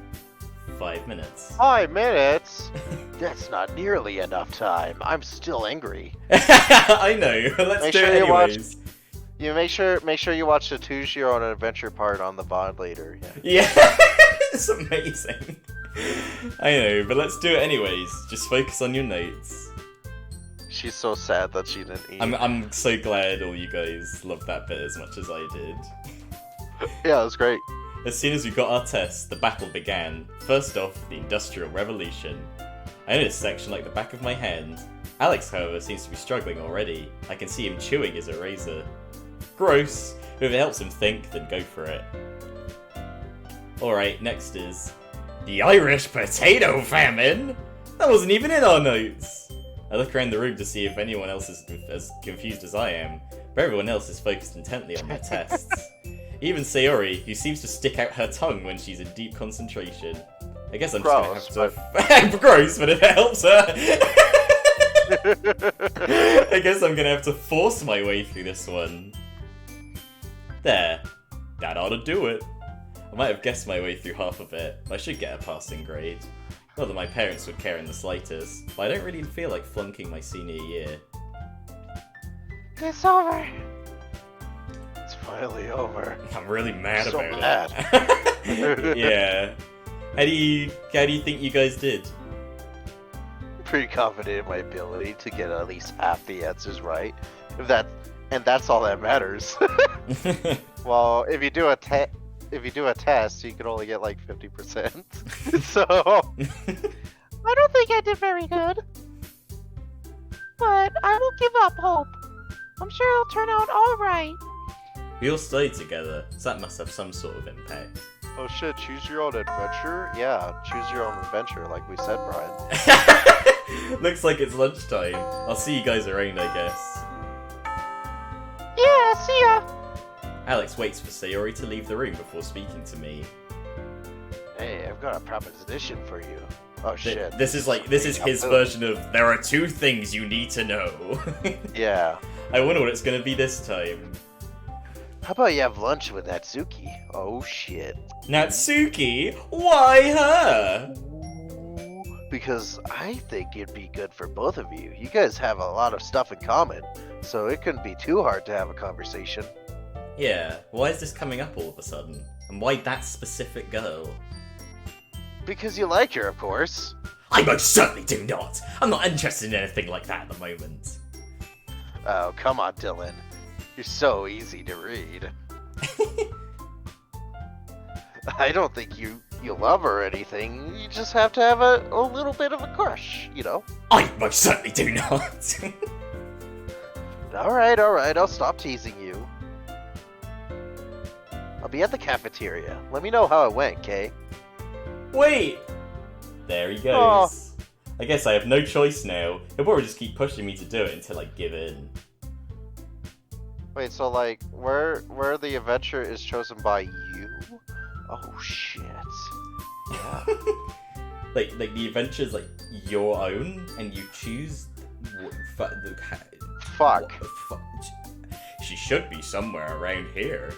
5 minutes. 5 minutes? That's not nearly enough time. I'm still angry. I know. Let's do it anyways. Make sure you watch the Choose Your Own Adventure part on the VOD later. Yeah. It's amazing. I know, but let's do it anyways. Just focus on your notes. She's so sad that she didn't eat. I'm so glad all you guys loved that bit as much as I did. Yeah, it was great. As soon as we got our test, the battle began. First off, the Industrial Revolution. I know this section like the back of my hand. Alex, however, seems to be struggling already. I can see him chewing his eraser. Gross! But if it helps him think, then go for it. Alright, next is... the Irish Potato Famine? That wasn't even in our notes! I look around the room to see if anyone else is as confused as I am, but everyone else is focused intently on their tests. Even Sayori, who seems to stick out her tongue when she's in deep concentration. I guess I'm just gonna have to... Gross, but if it helps her... I guess I'm gonna have to force my way through this one. There. That ought to do it. I might have guessed my way through half of it, but I should get a passing grade. Not that my parents would care in the slightest, but I don't really feel like flunking my senior year. It's over. It's finally over. I'm really mad So about it. Yeah. How do you think you guys did? Pretty confident in my ability to get at least half the answers right. And that's all that matters. Well, if you do a test, you can only get like 50%. So I don't think I did very good. But I won't give up hope. I'm sure it'll turn out alright. We all studied together, so that must have some sort of impact. oh shit, choose your own adventure? Yeah, choose your own adventure, like we said, Brian. Looks like it's lunchtime. I'll see you guys around, I guess. Yeah, see ya. Alex waits for Sayori to leave the room before speaking to me. Hey, I've got a proposition for you. Oh shit. This is his version of, there are 2 things you need to know. Yeah. I wonder what it's gonna be this time. How about you have lunch with Natsuki? Oh shit. Natsuki? Why her? Because I think it'd be good for both of you. You guys have a lot of stuff in common, so it couldn't be too hard to have a conversation. Yeah, why is this coming up all of a sudden? And why that specific girl? Because you like her, of course. I most certainly do not! I'm not interested in anything like that at the moment. Oh, come on, Dylan. You're so easy to read. I don't think you love her or anything. You just have to have a little bit of a crush, you know? I most certainly do not! Alright, I'll stop teasing you. I'll be at the cafeteria. Let me know how it went, Kay? Wait! There he goes. I guess I have no choice now. He'll probably just keep pushing me to do it until I give in. Wait, so like, where the adventure is chosen by you? Oh shit. Yeah. like the adventure's like your own, and you choose. Fuck. She should be somewhere around here.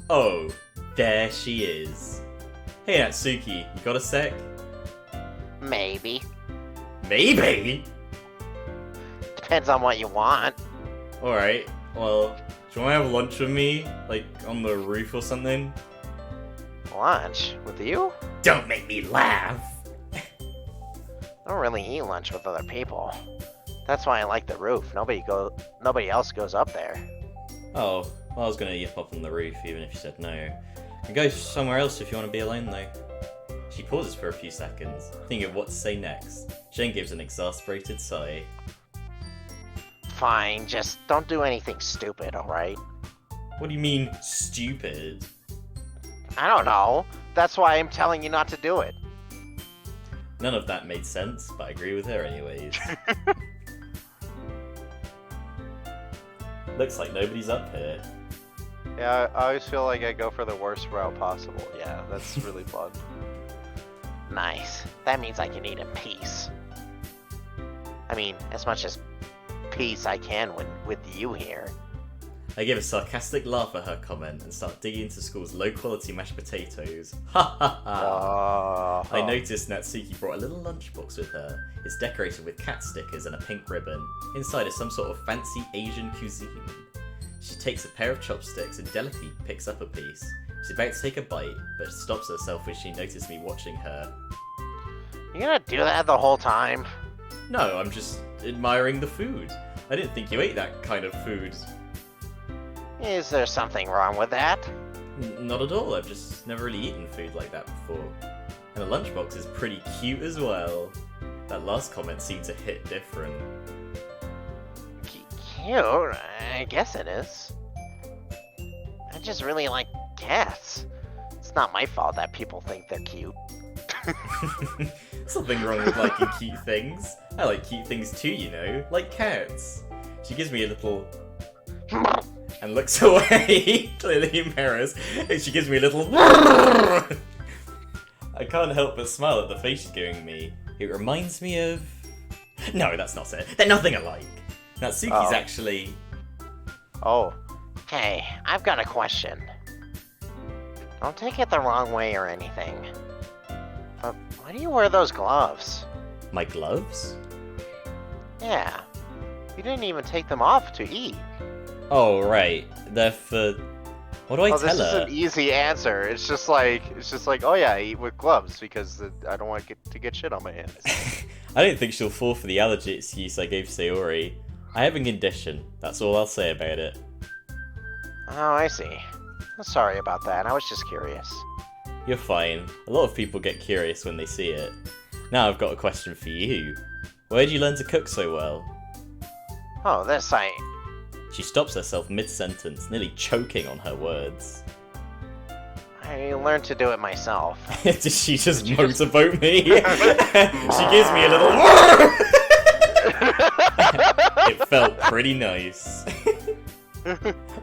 Oh, there she is. Hey Natsuki, you got a sec? Maybe. Maybe? Depends on what you want. Alright, well, do you want to have lunch with me? Like, on the roof or something? Lunch? With you? Don't make me laugh! I don't really eat lunch with other people. That's why I like the roof. Nobody else goes up there. Oh, well, I was gonna yip up on the roof even if you said no. You can go somewhere else if you want to be alone though. She pauses for a few seconds, thinking of what to say next. Shane gives an exasperated sigh. Fine, just don't do anything stupid, alright? What do you mean, stupid? I don't know. That's why I'm telling you not to do it. None of that made sense, but I agree with her anyways. Looks like nobody's up here. Yeah, I always feel like I go for the worst route possible. Yeah, that's really fun. Nice. That means I can eat in peace. I mean, as much as peace I can with you here. I give a sarcastic laugh at her comment and start digging into school's low-quality mashed potatoes. Ha ha ha! I noticed Natsuki brought a little lunchbox with her. It's decorated with cat stickers and a pink ribbon. Inside is some sort of fancy Asian cuisine. She takes a pair of chopsticks and delicately picks up a piece. She's about to take a bite, but stops herself when she noticed me watching her. You gonna do that the whole time? No, I'm just admiring the food. I didn't think you ate that kind of food. Is there something wrong with that? Not at all, I've just never really eaten food like that before. And the lunchbox is pretty cute as well. That last comment seemed to hit different. Cute? I guess it is. I just really like cats. It's not my fault that people think they're cute. Something wrong with liking cute things. I like cute things too, you know, like cats. She gives me a little... and looks away, clearly embarrassed, and she gives me a little... I can't help but smile at the face she's giving me. It reminds me of... No, that's not it. They're nothing alike. Natsuki's actually... Oh. Hey, I've got a question. Don't take it the wrong way or anything. But why do you wear those gloves? My gloves? Yeah. You didn't even take them off to eat. Oh, right. They're for... What do I tell This is her? an easy answer. It's just like, oh yeah, I eat with gloves because I don't want to get shit on my hands. I don't think she'll fall for the allergy excuse I gave Sayori. I have a condition. That's all I'll say about it. Oh, I see. I'm sorry about that. I was just curious. You're fine. A lot of people get curious when they see it. Now I've got a question for you. Where'd you learn to cook so well? Oh, this She stops herself mid-sentence, nearly choking on her words. I learned to do it myself. Did she just motorboat me? She gives me a little... It felt pretty nice.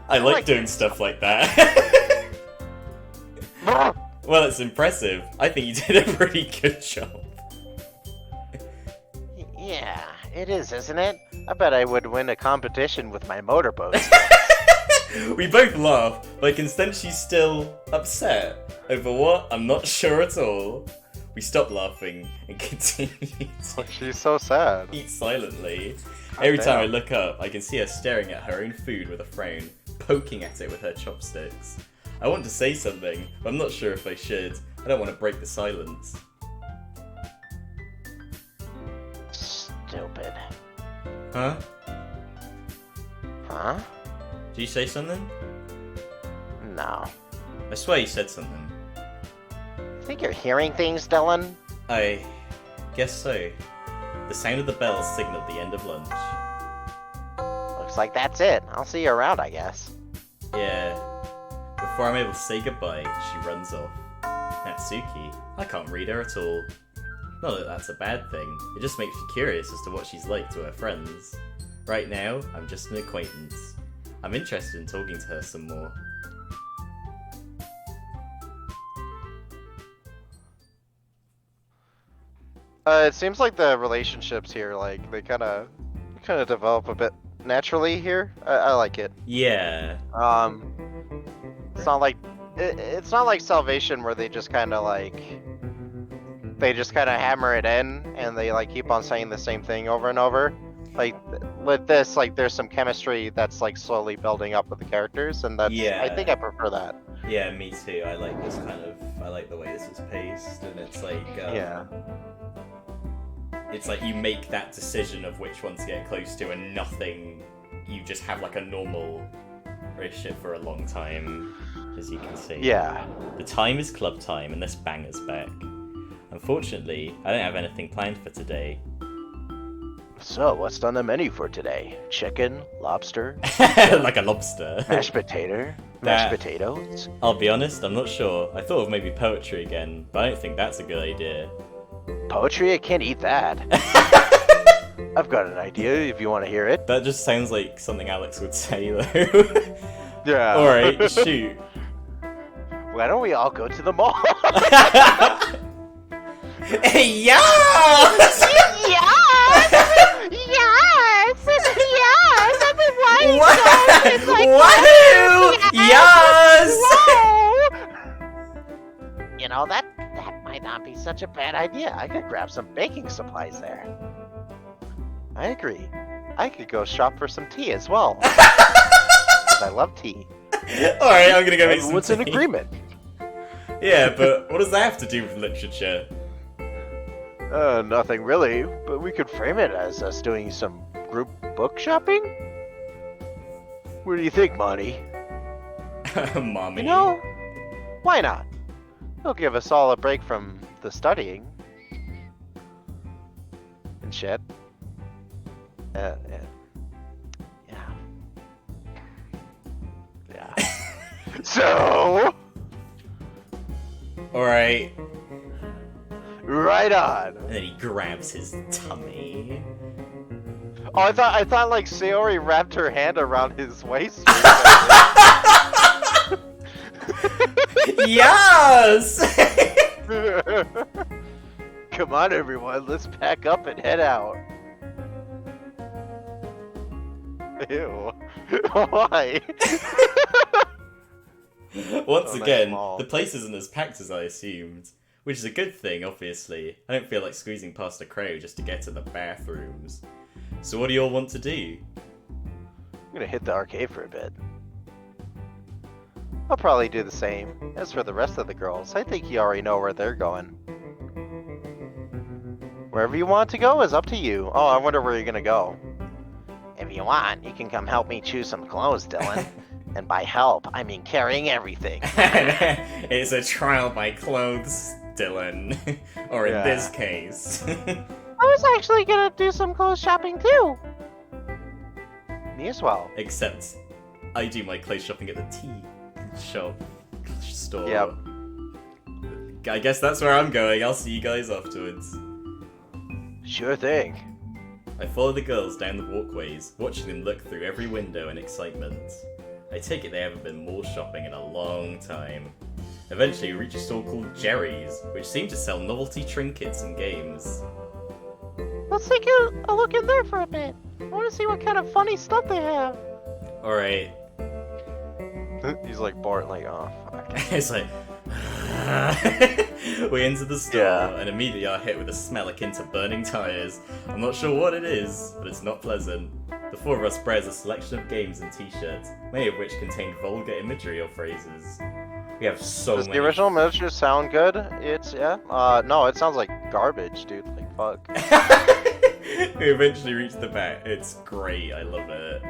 I like doing stuff like that. Well, it's impressive. I think you did a pretty good job. Yeah, it is, isn't it? I bet I would win a competition with my motorboat. We both laugh, but I can sense she's still upset. Over what? I'm not sure at all. We stop laughing and continue to She's so sad. eat silently. Every time I look up, I can see her staring at her own food with a frown, poking at it with her chopsticks. I want to say something, but I'm not sure if I should. I don't want to break the silence. Stupid. Huh? Huh? Did you say something? No. I swear you said something. Think you're hearing things, Dylan? I guess so. The sound of the bells signaled the end of lunch. Looks like that's it. I'll see you around, I guess. Yeah. Before I'm able to say goodbye, she runs off. Natsuki, I can't read her at all. Not that that's a bad thing, it just makes me curious as to what she's like to her friends. Right now, I'm just an acquaintance. I'm interested in talking to her some more. It seems like the relationships here, like, they kind of develop a bit naturally here. I like it. Yeah. It's not like it's not like Salvation where they just kind of hammer it in and they like keep on saying the same thing over and over. Like with this, like there's some chemistry that's like slowly building up with the characters, and that's I think I prefer that. Yeah, me too. I like this I like the way this is paced, and it's like Yeah. It's like you make that decision of which one to get close to, and nothing. You just have like a normal relationship for a long time, as you can see. Yeah. The time is club time, and this banger's back. Unfortunately, I don't have anything planned for today. So, what's on the menu for today? Chicken, lobster, Like a lobster. mashed potato, mashed potatoes? I'll be honest, I'm not sure. I thought of maybe poetry again, but I don't think that's a good idea. Poetry? I can't eat that. I've got an idea if you want to hear it. That just sounds like something Alex would say, though. Yeah. Alright, shoot. Why don't we all go to the mall? Hey, yeah! Yes! Yes! Yes! I've been wanting to. Woohoo! Yes! You know, that might not be such a bad idea. I could grab some baking supplies there. I agree. I could go shop for some tea as well. Because I love tea. Alright, I'm gonna go make some What's in tea. agreement? Yeah, but what does that have to do with literature? Nothing really, but we could frame it as us doing some group book shopping? What do you think, Monty? Mommy. You know, why not? It'll give us all a break from the studying. And shit. Yeah. Yeah. So... Alright. Right on. And then he grabs his tummy. Oh, I thought like Sayori wrapped her hand around his waist. Yes! Come on, everyone, let's pack up and head out. Ew. Why? Once Oh, again, small. the place isn't as packed as I assumed. Which is a good thing, obviously. I don't feel like squeezing past a crow just to get to the bathrooms. So what do you all want to do? I'm gonna hit the arcade for a bit. I'll probably do the same. As for the rest of the girls, I think you already know where they're going. Wherever you want to go is up to you. Oh, I wonder where you're gonna go. If you want, you can come help me choose some clothes, Dylan. And by help, I mean carrying everything. It's a trial by clothes, Dylan. Or in Yeah. this case. I was actually gonna do some clothes shopping too. Me as well. Except, I do my clothes shopping at the tea shop store. Yep. I guess that's where I'm going. I'll see you guys afterwards. Sure thing. I follow the girls down the walkways, watching them look through every window in excitement. I take it they haven't been mall shopping in a long time. Eventually, we reach a store called Jerry's, which seemed to sell novelty trinkets and games. Let's take a look in there for a bit. I want to see what kind of funny stuff they have. Alright, He's like bored, like, oh, fuck. it's like... we enter the store, Yeah. and immediately are hit with a smell akin to burning tyres. I'm not sure what it is, but it's not pleasant. The four of us browse a selection of games and t-shirts, many of which contain vulgar imagery or phrases. We have so Does many... the original miniature sound good? It's, yeah? No, it sounds like garbage, dude. Like, fuck. We eventually reach the back. It's great, I love it.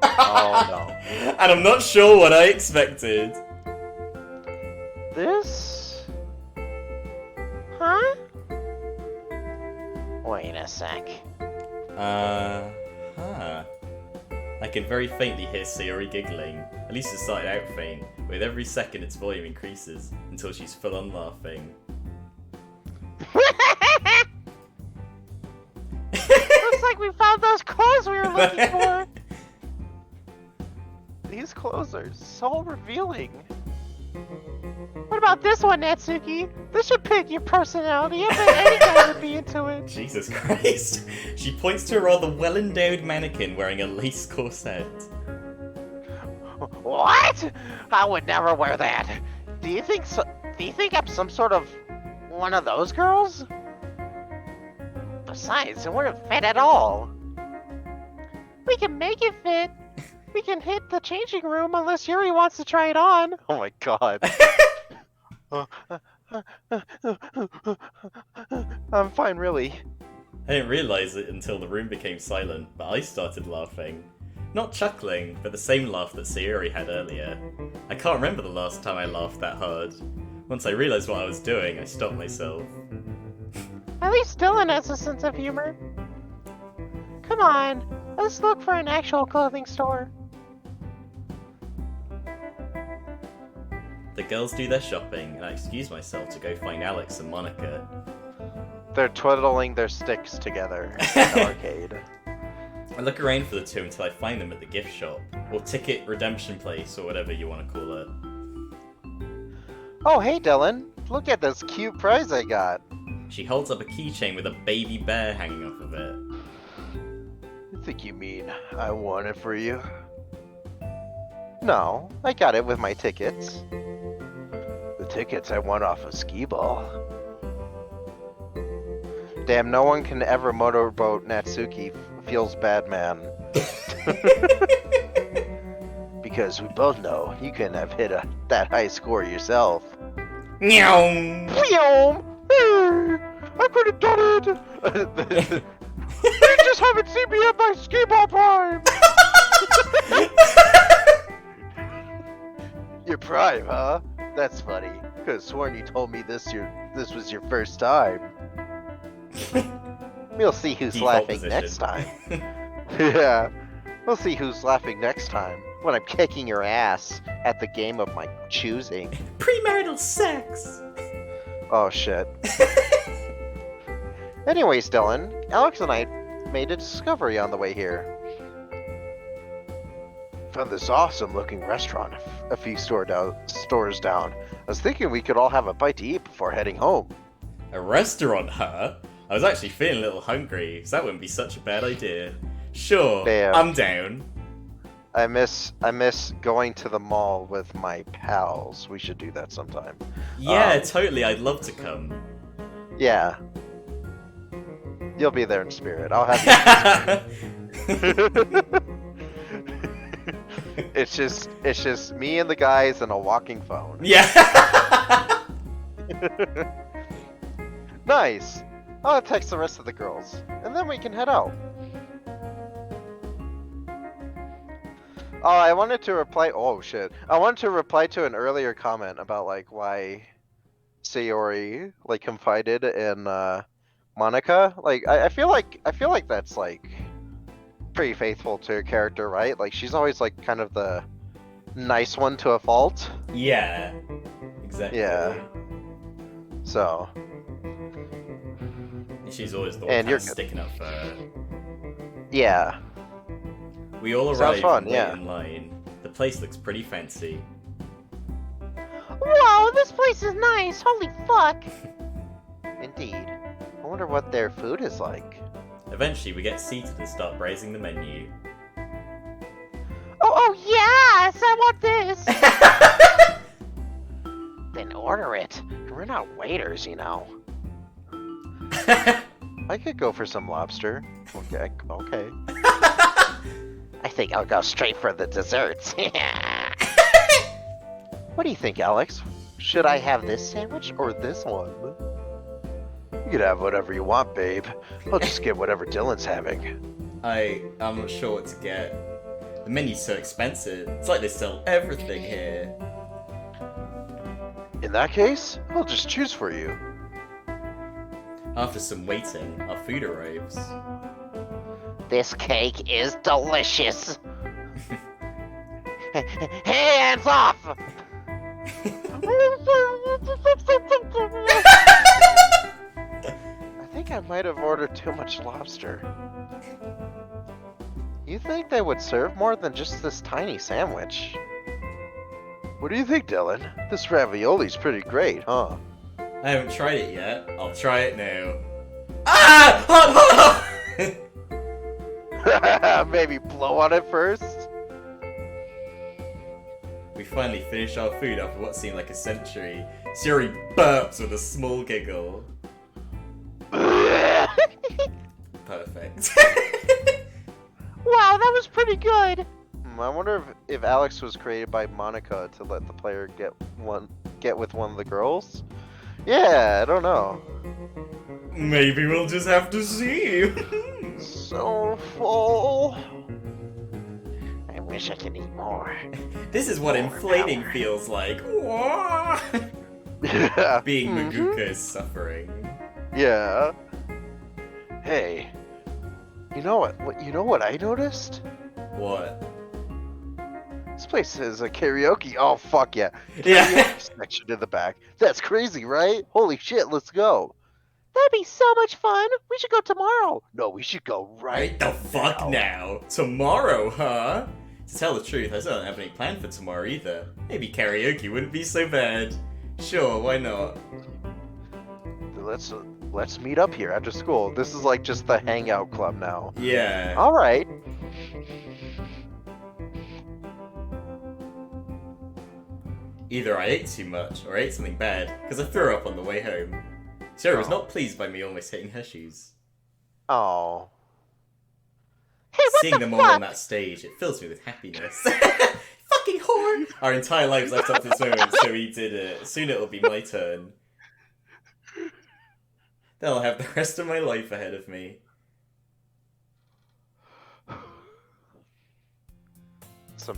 Oh, no. And I'm not sure what I expected. This? Huh? Wait a sec. Huh. I can very faintly hear Sayori giggling. At least it started out faint. With every second its volume increases, until she's full on laughing. Looks like we found those clothes we were looking for. These clothes are so revealing. What about this one, Natsuki? This should fit your personality. I bet any guy would be into it. Jesus Christ. She points to a rather well-endowed mannequin wearing a lace corset. What? I would never wear that. Do you think I'm some sort of one of those girls? Besides, it wouldn't fit at all. We can make it fit. We can hit the changing room unless Yuri wants to try it on. Oh my god. I'm fine, really. I didn't realize it until the room became silent, but I started laughing. Not chuckling, but the same laugh that Sayori had earlier. I can't remember the last time I laughed that hard. Once I realized what I was doing, I stopped myself. At least Dylan has a sense of humor. Come on, let's look for an actual clothing store. The girls do their shopping, and I excuse myself to go find Alex and Monica. They're twiddling their sticks together in the arcade. I look around for the two until I find them at the gift shop, or ticket redemption place, or whatever you want to call it. Oh, hey, Dylan. Look at this cute prize I got. She holds up a keychain with a baby bear hanging off of it. I think you mean I won it for you? No, I got it with my tickets. The tickets I won off a skee ball. Damn, no one can ever motorboat Natsuki. Feels bad, man. Because we both know you couldn't have hit that high score yourself. Meow! Meow! I could have done it! They just haven't seen me at my skee ball prime! Your prime, huh? That's funny. Could've sworn you told me this was your first time. We'll see who's Default laughing position. next time. Yeah. We'll see who's laughing next time when I'm kicking your ass at the game of my choosing. Premarital sex! Oh shit. Anyways, Dylan, Alex and I made a discovery on the way here. Found this awesome looking restaurant a few stores down. I was thinking we could all have a bite to eat before heading home. A restaurant, huh? I was actually feeling a little hungry, so that wouldn't be such a bad idea. Sure, Damn. I'm down. I miss going to the mall with my pals. We should do that sometime. Yeah, totally, I'd love to come. Yeah. You'll be there in spirit. I'll have you. It's just me and the guys and a walking phone. Yeah! Nice. I'll text the rest of the girls, and then we can head out. Oh, I wanted to reply. Oh shit! I wanted to reply to an earlier comment about like why Sayori like confided in Monica. Like I feel like that's like pretty faithful to her character, right? Like she's always like kind of the nice one to a fault. Yeah, exactly. Yeah. So. She's always the one And kind you're of good. sticking up for her. Yeah. We all Sounds arrive fun, and wait yeah. in line. The place looks pretty fancy. Whoa, this place is nice. Holy fuck. Indeed. I wonder what their food is like. Eventually, we get seated and start browsing the menu. Oh yes, I want this. Then order it. We're not waiters, you know. I could go for some lobster. Okay. I think I'll go straight for the desserts. What do you think, Alex? Should I have this sandwich or this one? You can have whatever you want, babe. I'll just get whatever Dylan's having. I'm not sure what to get. The menu's so expensive. It's like they sell everything here. In that case, I'll just choose for you. After some waiting, our food arrives. This cake is delicious. Hands off. I think I might have ordered too much lobster. You think they would serve more than just this tiny sandwich? What do you think, Dylan? This ravioli's pretty great, huh? I haven't tried it yet. I'll try it now. Ah! Hot! Maybe blow on it first? We finally finish our food after what seemed like a century. Sayori burps with a small giggle. Perfect. Wow, that was pretty good. I wonder if Alex was created by Monica to let the player get with one of the girls? Yeah, I don't know. Maybe we'll just have to see. So full. I wish I could eat more. This is what inflating feels like. Yeah. Being Maguka is suffering. Yeah. Hey. You know what I noticed? What? This place has a karaoke. Oh fuck yeah. Yeah. Karaoke section in the back. That's crazy, right? Holy shit, let's go. That'd be so much fun. We should go tomorrow. No, we should go Right the fuck now? Tomorrow, huh? To tell the truth, I don't have any plan for tomorrow either. Maybe karaoke wouldn't be so bad. Sure, why not? Let's meet up here after school. This is like just the hangout club now. Yeah. All right. Either I ate too much, or I ate something bad, because I threw up on the way home. Sarah was not pleased by me almost hitting her shoes. Oh. Hey, what Seeing the them fuck? all on that stage, it fills me with happiness. Fucking whore! Our entire lives left up to this moment, so we did it. Soon it'll be my turn. Then I'll have the rest of my life ahead of me.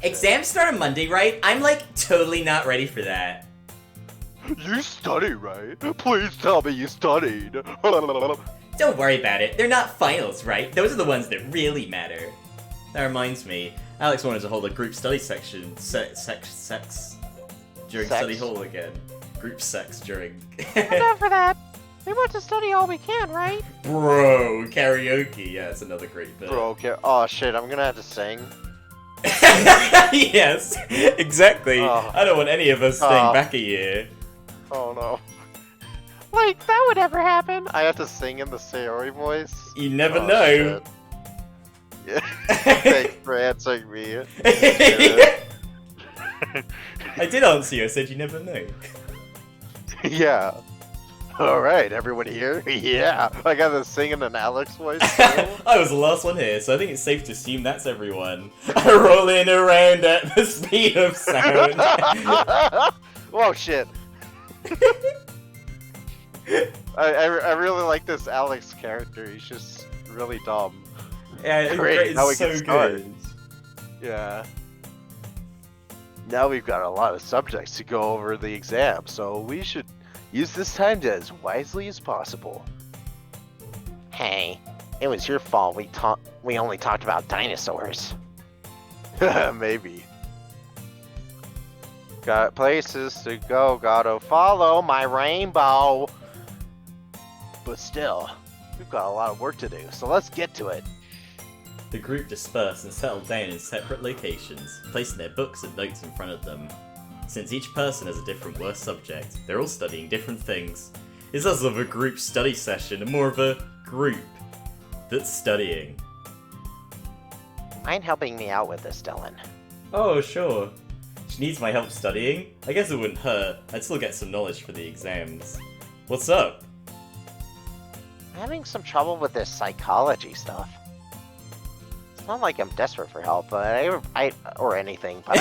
Exams start on Monday, right? I'm like totally not ready for that. You study, right? Please tell me you studied. Don't worry about it. They're not finals, right? Those are the ones that really matter. That reminds me, Alex wanted to hold a group study section, sex during Sex? study hall again. Group sex during... We're down for that. We want to study all we can, right? Bro, karaoke, yeah, it's another great bit. Bro, okay. Oh shit, I'm gonna have to sing. Yes, exactly. Oh. I don't want any of us staying back a year. Oh no. Like, that would ever happen. I have to sing in the Sayori voice? You never Oh, know. shit. Yeah. Thanks for answering me. I did answer you, I said you never know. Yeah. Alright, everyone here? Yeah. I got to sing in an Alex voice too. I was the last one here, so I think it's safe to assume that's everyone. Rolling around at the speed of sound. Whoa, shit. I really like this Alex character. He's just really dumb. Yeah, Great, it's now we so can start. good. Yeah. Now we've got a lot of subjects to go over the exam, so we should use this time to as wisely as possible. Hey, it was your fault we only talked about dinosaurs. Maybe. Got places to go, gotta follow my rainbow. But still, we've got a lot of work to do, so let's get to it. The group dispersed and settled down in separate locations, placing their books and notes in front of them. Since each person has a different worst subject, they're all studying different things. It's less of a group study session and more of a group that's studying. Mind helping me out with this, Dylan? Oh, sure. She needs my help studying? I guess it wouldn't hurt. I'd still get some knowledge for the exams. What's up? I'm having some trouble with this psychology stuff. It's not like I'm desperate for help, but I or anything, but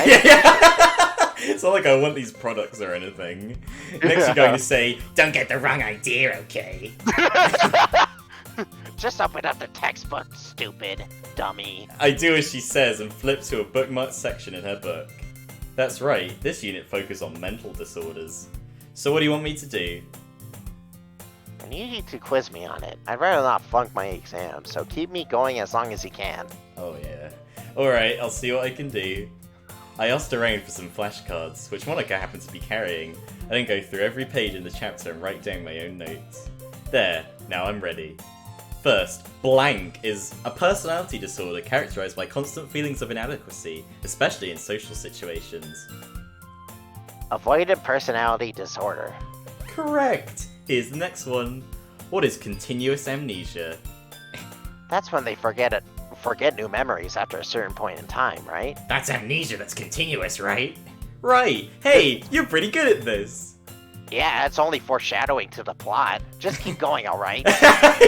It's not like I want these products or anything. Next you're going to say, don't get the wrong idea, okay? Just open up the textbook, stupid dummy. I do as she says and flip to a bookmarked section in her book. That's right, this unit focuses on mental disorders. So what do you want me to do? I need you to quiz me on it. I'd rather not flunk my exam, so keep me going as long as you can. Oh yeah. Alright, I'll see what I can do. I asked around for some flashcards, which Monica happened to be carrying. I then go through every page in the chapter and write down my own notes. There, now I'm ready. First, blank is a personality disorder characterized by constant feelings of inadequacy, especially in social situations. Avoidant personality disorder. Correct! Here's the next one. What is continuous amnesia? That's when they forget new memories after a certain point in time, right? That's amnesia that's continuous, right? Right! Hey, you're pretty good at this! Yeah, it's only foreshadowing to the plot. Just keep going, alright?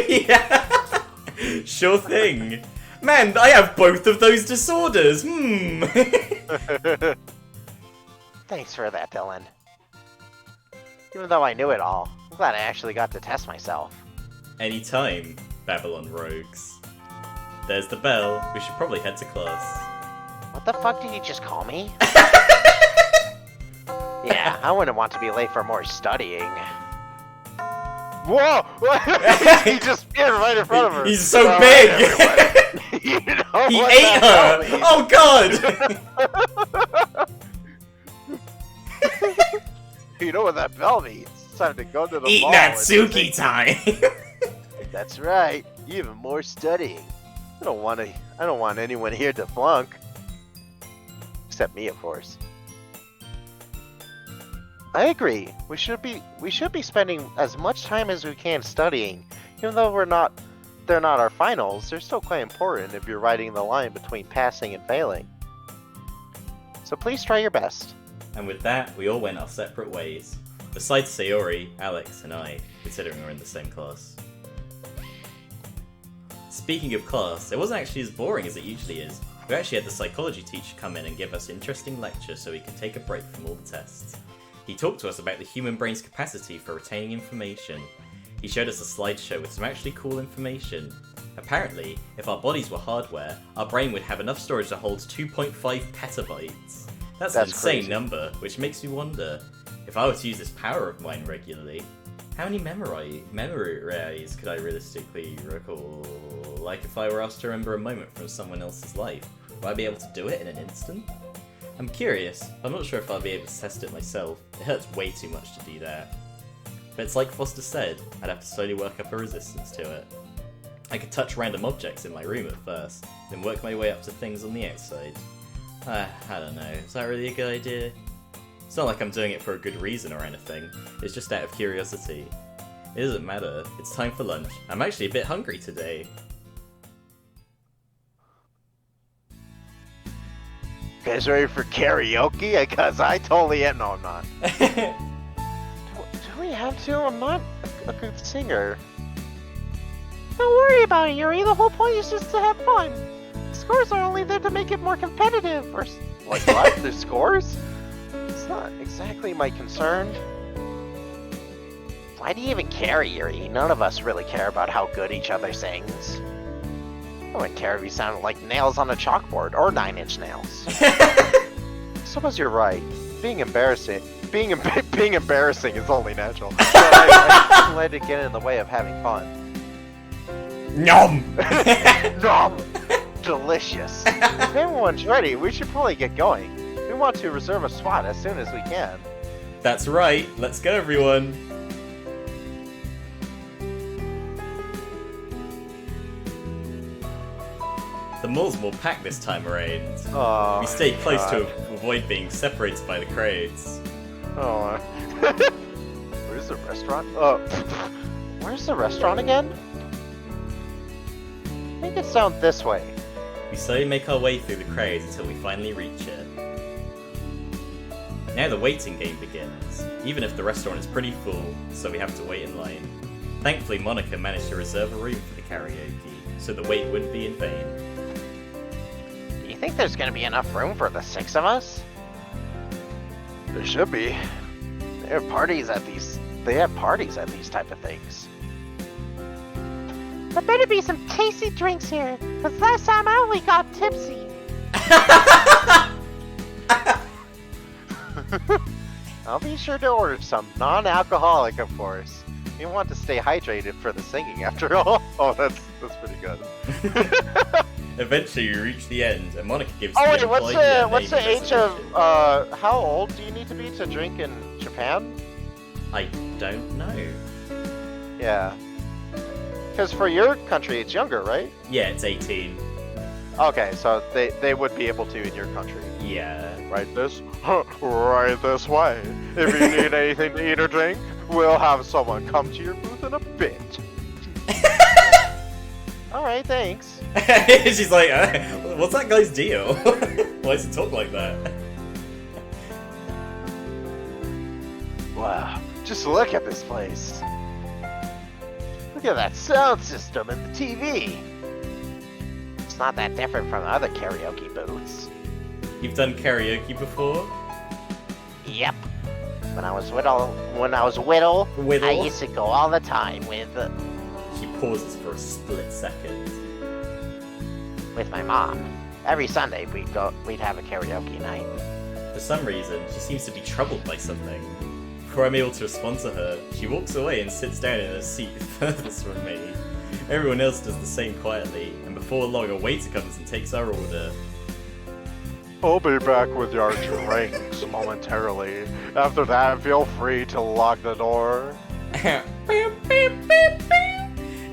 Yeah! Sure thing. Man, I have both of those disorders! Thanks for that, Dylan. Even though I knew it all, I'm glad I actually got to test myself. Anytime, Babylon rogues. There's the bell. We should probably head to class. What the fuck did you just call me? Yeah, I wouldn't want to be late for more studying. Whoa! He just appeared right in front of her. He's so big! You know He what ate that her! means. Oh god! You know what that bell means. It's time to go to the Eat mall. Natsuki time! That's right. Even more studying. I don't want anyone here to flunk. Except me, of course. I agree. We should be spending as much time as we can studying. Even though they're not our finals, they're still quite important if you're riding the line between passing and failing. So please try your best. And with that, we all went our separate ways. Besides Sayori, Alex, and I, considering we're in the same class. Speaking of class, it wasn't actually as boring as it usually is. We actually had the psychology teacher come in and give us interesting lectures so we could take a break from all the tests. He talked to us about the human brain's capacity for retaining information. He showed us a slideshow with some actually cool information. Apparently, if our bodies were hardware, our brain would have enough storage to hold 2.5 petabytes. That's an insane crazy. number, which makes me wonder, if I were to use this power of mine regularly, how many memories could I realistically recall? like if I were asked to remember a moment from someone else's life? Would I be able to do it in an instant? I'm curious. I'm not sure if I'll be able to test it myself. It hurts way too much to do that. But it's like Foster said, I'd have to slowly work up a resistance to it. I could touch random objects in my room at first, then work my way up to things on the outside. I don't know, is that really a good idea? It's not like I'm doing it for a good reason or anything, it's just out of curiosity. It doesn't matter, it's time for lunch. I'm actually a bit hungry today. You guys ready for karaoke? Because I totally am. No, I'm not. Do we have to? I'm not a good singer. Don't worry about it, Yuri. The whole point is just to have fun. Scores are only there to make it more competitive. Like what? There's scores? It's not exactly my concern. Why do you even care, Yuri? None of us really care about how good each other sings. I wouldn't care if you sounded like nails on a chalkboard or 9-inch nails. Suppose you're right. Being embarrassing is only natural. But I shouldn't let it get in the way of having fun. Nom! Nom! Delicious. If everyone's ready, we should probably get going. We want to reserve a spot as soon as we can. That's right, let's go everyone! The mall's more packed this time around. Oh, We stayed close God. to avoid being separated by the crowds. Oh. Where's the restaurant? Where's the restaurant again? I think it's down this way. We slowly make our way through the crowds until we finally reach it. Now the waiting game begins, even if the restaurant is pretty full, so we have to wait in line. Thankfully, Monica managed to reserve a room for the karaoke, so the wait wouldn't be in vain. Do you think there's gonna be enough room for the 6 of us? There should be. They have parties at these type of things. There better be some tasty drinks here, because last time I only got tipsy. I'll be sure to order some non-alcoholic, of course. We want to stay hydrated for the singing, after all. Oh, that's pretty good. Eventually, we reach the end, and Monica gives Oh the wait, what's employee the a age of how old do you need to be to drink in Japan? I don't know. Yeah. Because for your country, it's younger, right? Yeah, it's 18. Okay, so they would be able to in your country. Yeah. Right this way. If you need anything to eat or drink, we'll have someone come to your booth in a bit. Alright, thanks. She's like, what's that guy's deal? Why does he talk like that? Wow, just look at this place. Look at that sound system and the TV. It's not that different from other karaoke booths. You've done karaoke before? Yep. When I was little, Whittle? I used to go all the time with She pauses for a split second. my mom. Every Sunday we'd have a karaoke night. For some reason, she seems to be troubled by something. Before I'm able to respond to her, she walks away and sits down in a seat furthest from me. Everyone else does the same quietly, and before long a waiter comes and takes our order. I'll be back with your drinks momentarily. After that, feel free to lock the door.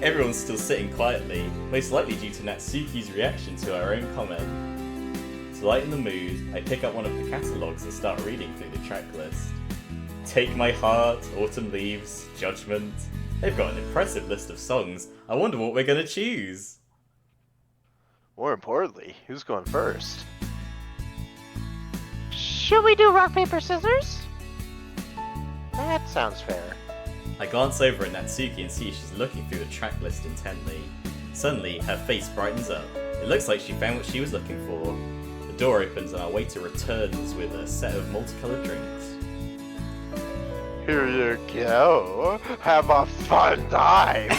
Everyone's still sitting quietly, most likely due to Natsuki's reaction to our own comment. To lighten the mood, I pick up one of the catalogues and start reading through the track list. Take My Heart, Autumn Leaves, Judgment. They've got an impressive list of songs. I wonder what we're gonna choose. More importantly, who's going first? Should we do rock, paper, scissors? That sounds fair. I glance over at Natsuki and see she's looking through the track list intently. Suddenly, her face brightens up. It looks like she found what she was looking for. The door opens and our waiter returns with a set of multicolored drinks. Here you go. Have a fun time.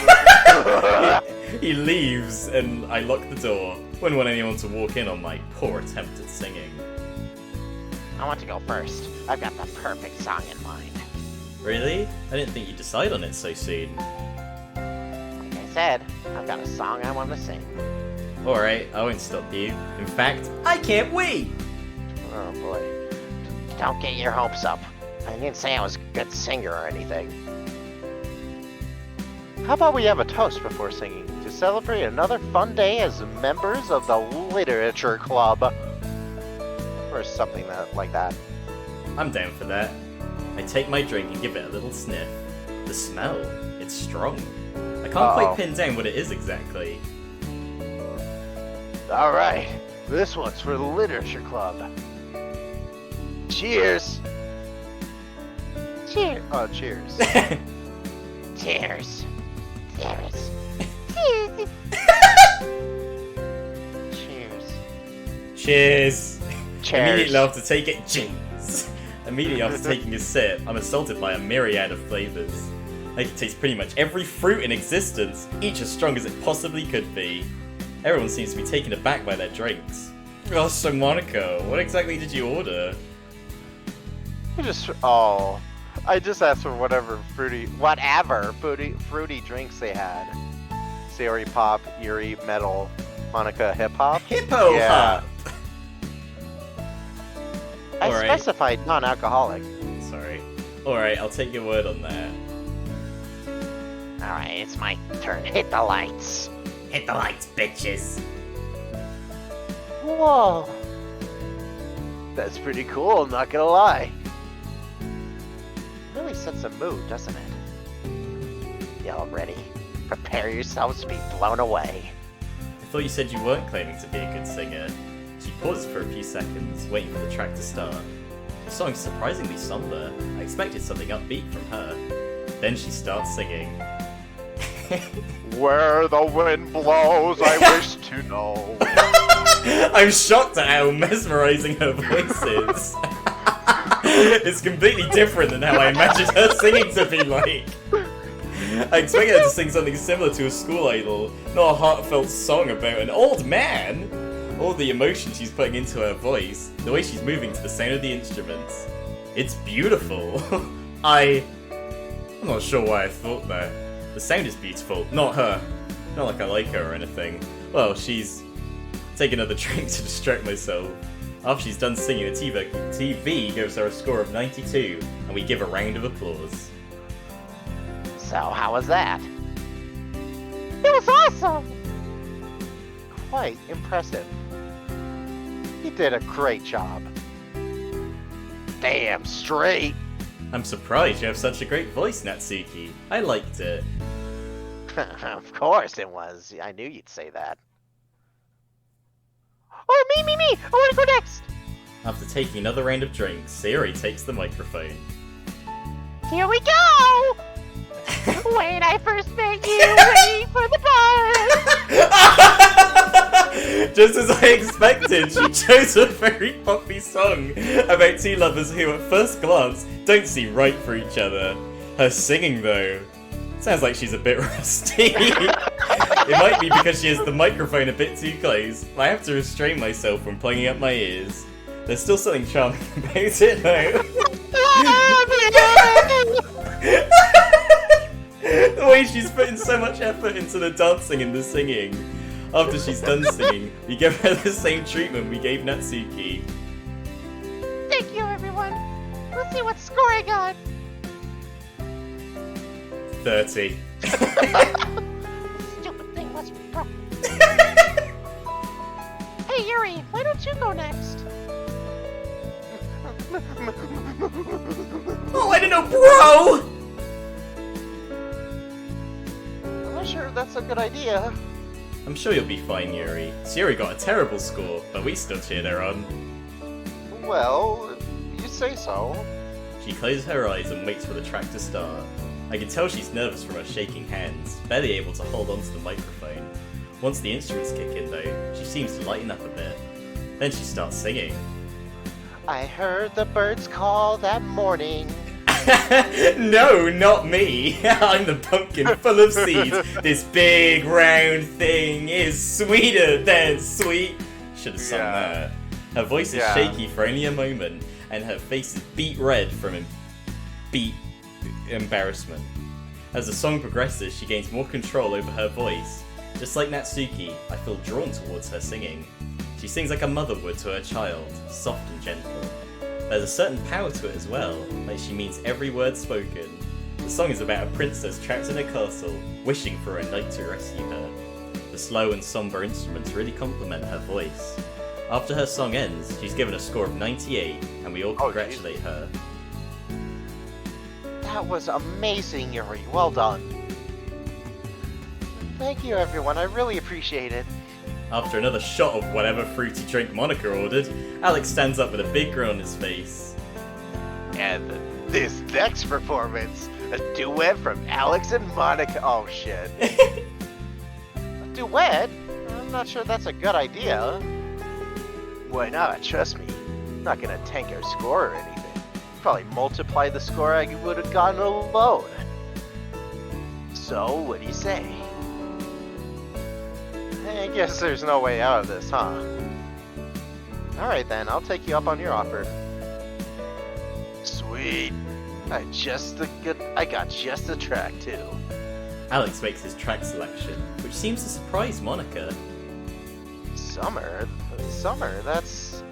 He leaves and I lock the door. Wouldn't want anyone to walk in on my poor attempt at singing. I want to go first. I've got the perfect song in mind. Really? I didn't think you'd decide on it so soon. Like I said, I've got a song I want to sing. Alright, I won't stop you. In fact, I can't wait! Oh boy. Don't get your hopes up. I didn't say I was a good singer or anything. How about we have a toast before singing to celebrate another fun day as members of the Literature Club? Or something like that. I'm down for that. I take my drink and give it a little sniff. The smell, it's strong. I can't quite pin down what it is exactly. Alright, this one's for the Literature Club. Cheers! Cheers! Oh, cheers. Cheers. Cheers. Cheers. Cheers. Cheers! Cheers. Immediately after taking Cheers! Immediately after taking a sip, I'm assaulted by a myriad of flavors. I can taste pretty much every fruit in existence, each as strong as it possibly could be. Everyone seems to be taken aback by their drinks. Oh, so Monica, what exactly did you order? I just asked for whatever fruity drinks they had. Siri pop, Yuri metal, Monica hip hop. Hippo hop! I Alright. specified non-alcoholic. Sorry. Alright, I'll take your word on that. Alright, it's my turn. Hit the lights. Hit the lights, bitches! Whoa. That's pretty cool, not gonna lie. Really sets a mood, doesn't it? Y'all ready? Prepare yourselves to be blown away. I thought you said you weren't claiming to be a good singer. She pauses for a few seconds, waiting for the track to start. The song's surprisingly somber. I expected something upbeat from her. Then she starts singing. Where the wind blows, I wish to know. I'm shocked at how mesmerizing her voice is. It's completely different than how I imagined her singing to be like. I expected her to sing something similar to a school idol, not a heartfelt song about an old man. All the emotion she's putting into her voice, the way she's moving to the sound of the instruments. It's beautiful. I'm not sure why I thought that. The sound is beautiful, not her. Not like I like her or anything. Well, she's... Take another drink to distract myself. After she's done singing, the TV gives her a score of 92, and we give a round of applause. So, how was that? It was awesome! Quite impressive. You did a great job. Damn straight! I'm surprised you have such a great voice, Natsuki. I liked it. Of course it was. I knew you'd say that. Oh, me! I wanna go next! After taking another round of drinks, Sayori takes the microphone. Here we go! When I first met you, waiting for the bus! Just as I expected, she chose a very poppy song about two lovers who at first glance don't seem right for each other. Her singing though, sounds like she's a bit rusty. It might be because she has the microphone a bit too close, but I have to restrain myself from plugging up my ears. There's still something charming about it though. The way she's putting so much effort into the dancing and the singing. After she's done singing, we give her the same treatment we gave Natsuki. Thank you, everyone. Let's see what score I got. 30. Stupid thing must be broken. Hey, Yuri, why don't you go next? Oh, I don't know, bro! I'm not sure that's a good idea. I'm sure you'll be fine, Yuri. Sayori got a terrible score, but we still cheered her on. Well, you say so. She closes her eyes and waits for the track to start. I can tell she's nervous from her shaking hands, barely able to hold onto the microphone. Once the instruments kick in though, she seems to lighten up a bit. Then she starts singing. I heard the birds call that morning. No, not me. I'm the pumpkin full of seeds. This big round thing is sweeter than sweet. Should have sung that. Her voice is shaky for only a moment, and her face is beet red from beet embarrassment. As the song progresses, she gains more control over her voice. Just like Natsuki, I feel drawn towards her singing. She sings like a mother would to her child, soft and gentle. There's a certain power to it as well, like she means every word spoken. The song is about a princess trapped in a castle, wishing for a knight to rescue her. The slow and somber instruments really complement her voice. After her song ends, she's given a score of 98, and we all congratulate her. That was amazing, Yuri. Well done. Thank you, everyone. I really appreciate it. After another shot of whatever fruity drink Monika ordered, Alex stands up with a big grin on his face. And this next performance, a duet from Alex and Monika. Oh, shit. A duet? I'm not sure that's a good idea. Why not? Trust me. I'm not gonna tank our score or anything. Probably multiply the score I would have gotten alone. So, what do you say? I guess there's no way out of this, huh? Alright then, I'll take you up on your offer. Sweet. I got just the track too. Alex makes his track selection, which seems to surprise Monika. Summer, that's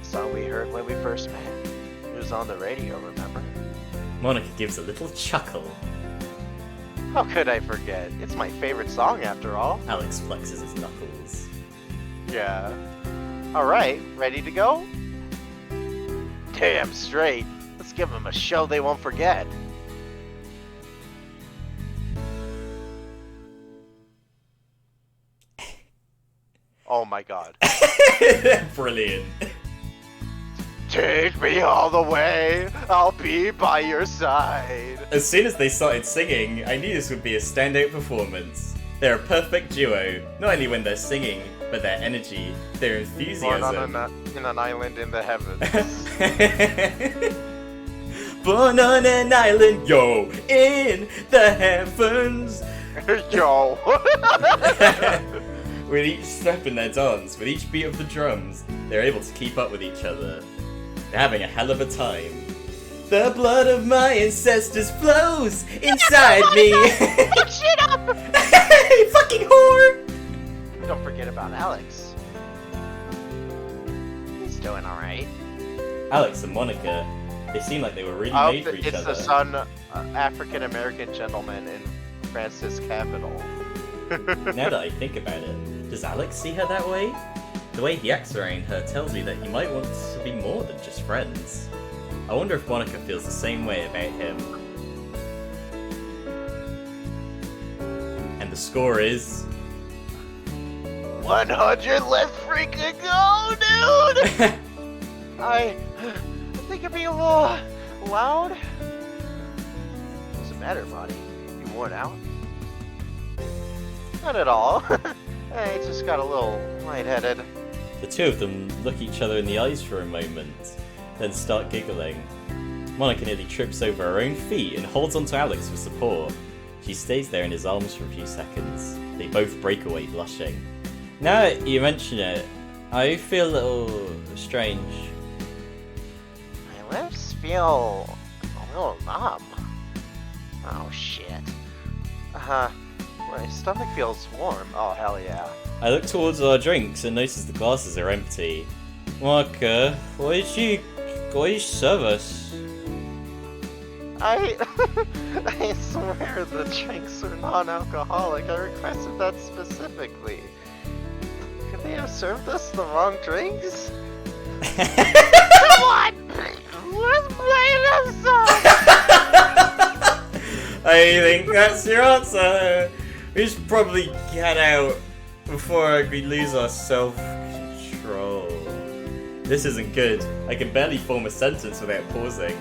the song we heard when we first met. It was on the radio, remember? Monika gives a little chuckle. How could I forget? It's my favorite song after all. Alex flexes his knuckles. Yeah. Alright, ready to go? Damn straight. Let's give them a show they won't forget. Oh my god. Brilliant. Take me all the way, I'll be by your side. As soon as they started singing, I knew this would be a standout performance. They're a perfect duo, not only when they're singing, but their energy, their enthusiasm. Born on an island in the heavens. Born on an island, yo, in the heavens. Yo. With each step in their dance, with each beat of the drums, they're able to keep up with each other. They're having a hell of a time. The blood of my ancestors flows inside me. Shut up! You fucking whore! Don't forget about Alex. He's doing alright. Alex and Monika, they seem like they were really made for each it's other. the son, African-American gentleman in France's capital. Now that I think about it, does Alex see her that way? The way he acts around her tells me that he might want to be more than just friends. I wonder if Monika feels the same way about him. And the score is... 100, let's freaking go, dude! I think it'd be a little loud. What's the matter, buddy? You worn out? Not at all. I just got a little lightheaded. The two of them look each other in the eyes for a moment, then start giggling. Monika nearly trips over her own feet and holds onto Alex for support. She stays there in his arms for a few seconds. They both break away blushing. Now that you mention it, I feel a little strange. My lips feel a little numb. Oh shit. My stomach feels warm. Oh hell yeah. I look towards our drinks and notice the glasses are empty. Monika, why did you serve us? I swear the drinks are non-alcoholic. I requested that specifically. Could they have served us the wrong drinks? Come on! Let's play this song! I think that's your answer. We should probably get out before we lose our self-control. This isn't good. I can barely form a sentence without pausing.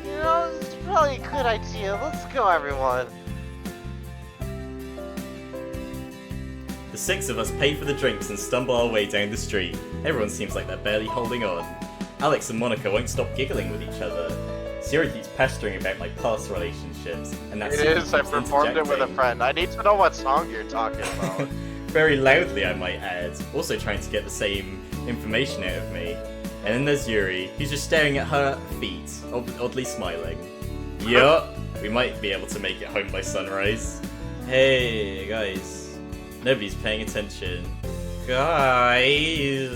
You know, it's probably a good idea. Let's go, everyone. The six of us pay for the drinks and stumble our way down the street. Everyone seems like they're barely holding on. Alex and Monika won't stop giggling with each other. Siri keeps pestering about my past relationships, and that's It is. I performed it with a friend. I need to know what song you're talking about. Very loudly, I might add, also trying to get the same information out of me. And then there's Yuri, who's just staring at her feet, oddly smiling. Yup, we might be able to make it home by sunrise. Hey, guys. Nobody's paying attention. Guys!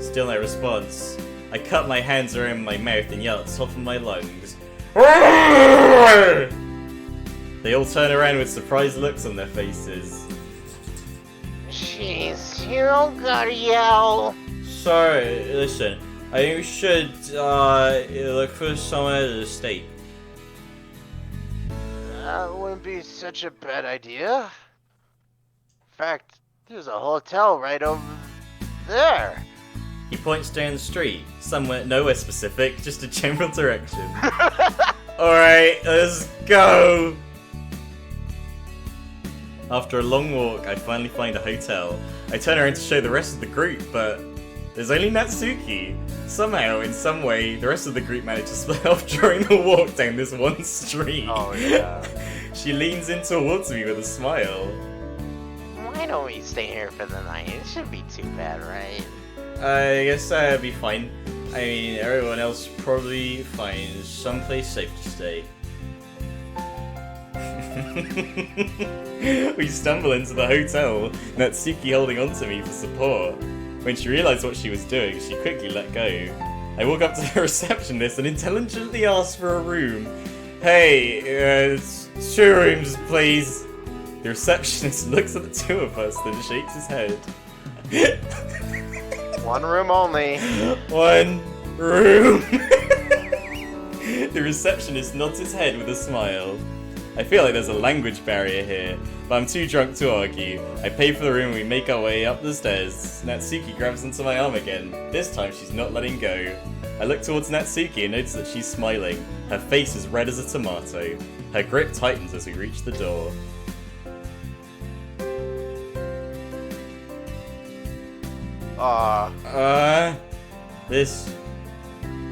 Still no response. I cut my hands around my mouth and yell at the top of my lungs. They all turn around with surprised looks on their faces. Jeez, you don't gotta yell. Sorry, listen. I think we should, look for somewhere to stay. That wouldn't be such a bad idea. In fact, there's a hotel right over there. He points down the street, somewhere, nowhere specific, just a general direction. Alright, let's go! After a long walk, I finally find a hotel. I turn around to show the rest of the group, but there's only Natsuki. Somehow, in some way, the rest of the group managed to split off during the walk down this one street. Oh, yeah. She leans in towards me with a smile. Why don't we stay here for the night? It shouldn't be too bad, right? I guess that'd be fine. I mean, everyone else probably finds someplace safe to stay. We stumble into the hotel, Natsuki holding onto me for support. When she realized what she was doing, she quickly let go. I walk up to the receptionist and intelligently ask for a room. Hey, 2 rooms, please. The receptionist looks at the 2 of us, then shakes his head. 1 room only. 1 room. The receptionist nods his head with a smile. I feel like there's a language barrier here, but I'm too drunk to argue. I pay for the room and we make our way up the stairs. Natsuki grabs onto my arm again. This time she's not letting go. I look towards Natsuki and notice that she's smiling. Her face is red as a tomato. Her grip tightens as we reach the door. This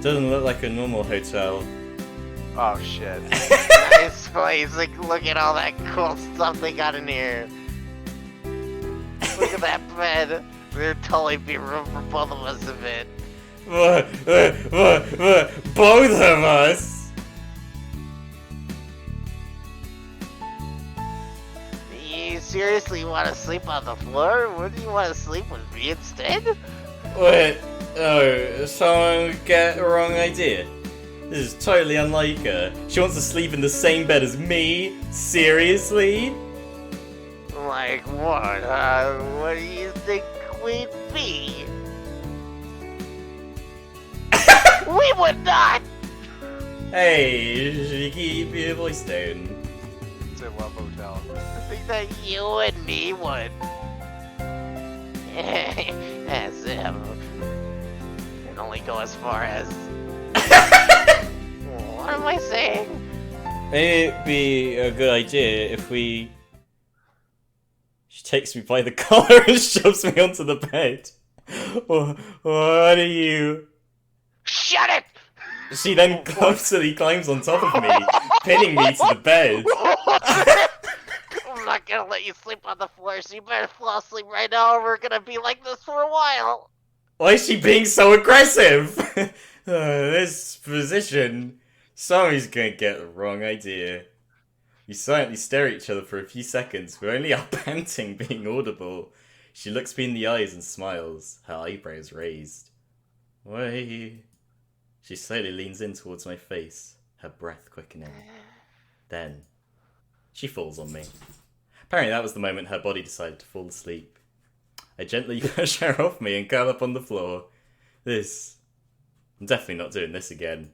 doesn't look like a normal hotel. Oh shit. Nice place. Like, look at all that cool stuff they got in here. Look at that bed. There'd totally be room for both of us in it. Both of us? You seriously want to sleep on the floor? Wouldn't you want to sleep with me instead? Wait, oh, someone get the wrong idea. This is totally unlike her. She wants to sleep in the same bed as me? Seriously? Like what? What do you think we'd be? We would not! Hey, should you keep your voice down? It's a love hotel. I think that you and me would. As if. Can only go as far as. What am I saying? Maybe it'd be a good idea if we... She takes me by the collar and shoves me onto the bed. What are you... Shut it! She then clumsily climbs on top of me, pinning me to the bed. I'm not gonna let you sleep on the floor, so you better fall asleep right now or we're gonna be like this for a while. Why is she being so aggressive? This position... Somebody's gonna get the wrong idea. We silently stare at each other for a few seconds, with only our panting being audible. She looks me in the eyes and smiles, her eyebrows raised. Why? She slowly leans in towards my face, her breath quickening. Then, she falls on me. Apparently that was the moment her body decided to fall asleep. I gently push her off me and curl up on the floor. I'm definitely not doing this again.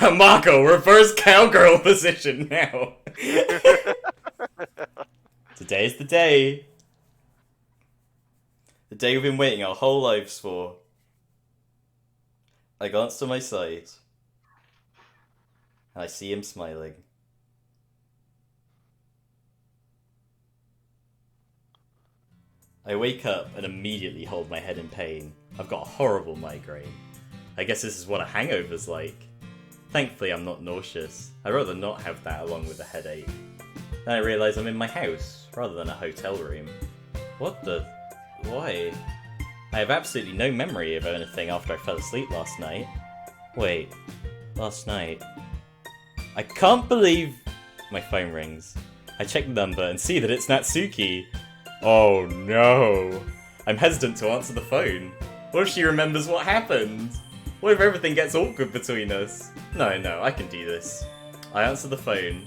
Marco, reverse cowgirl position now. Today's the day. The day we've been waiting our whole lives for. I glance to my side. And I see him smiling. I wake up and immediately hold my head in pain. I've got a horrible migraine. I guess this is what a hangover's like. Thankfully, I'm not nauseous. I'd rather not have that along with a headache. Then I realise I'm in my house, rather than a hotel room. What the... why? I have absolutely no memory of anything after I fell asleep last night. Wait, last night... I can't believe... My phone rings. I check the number and see that it's Natsuki. Oh no. I'm hesitant to answer the phone. What if she remembers what happened? What if everything gets awkward between us? No, I can do this. I answer the phone.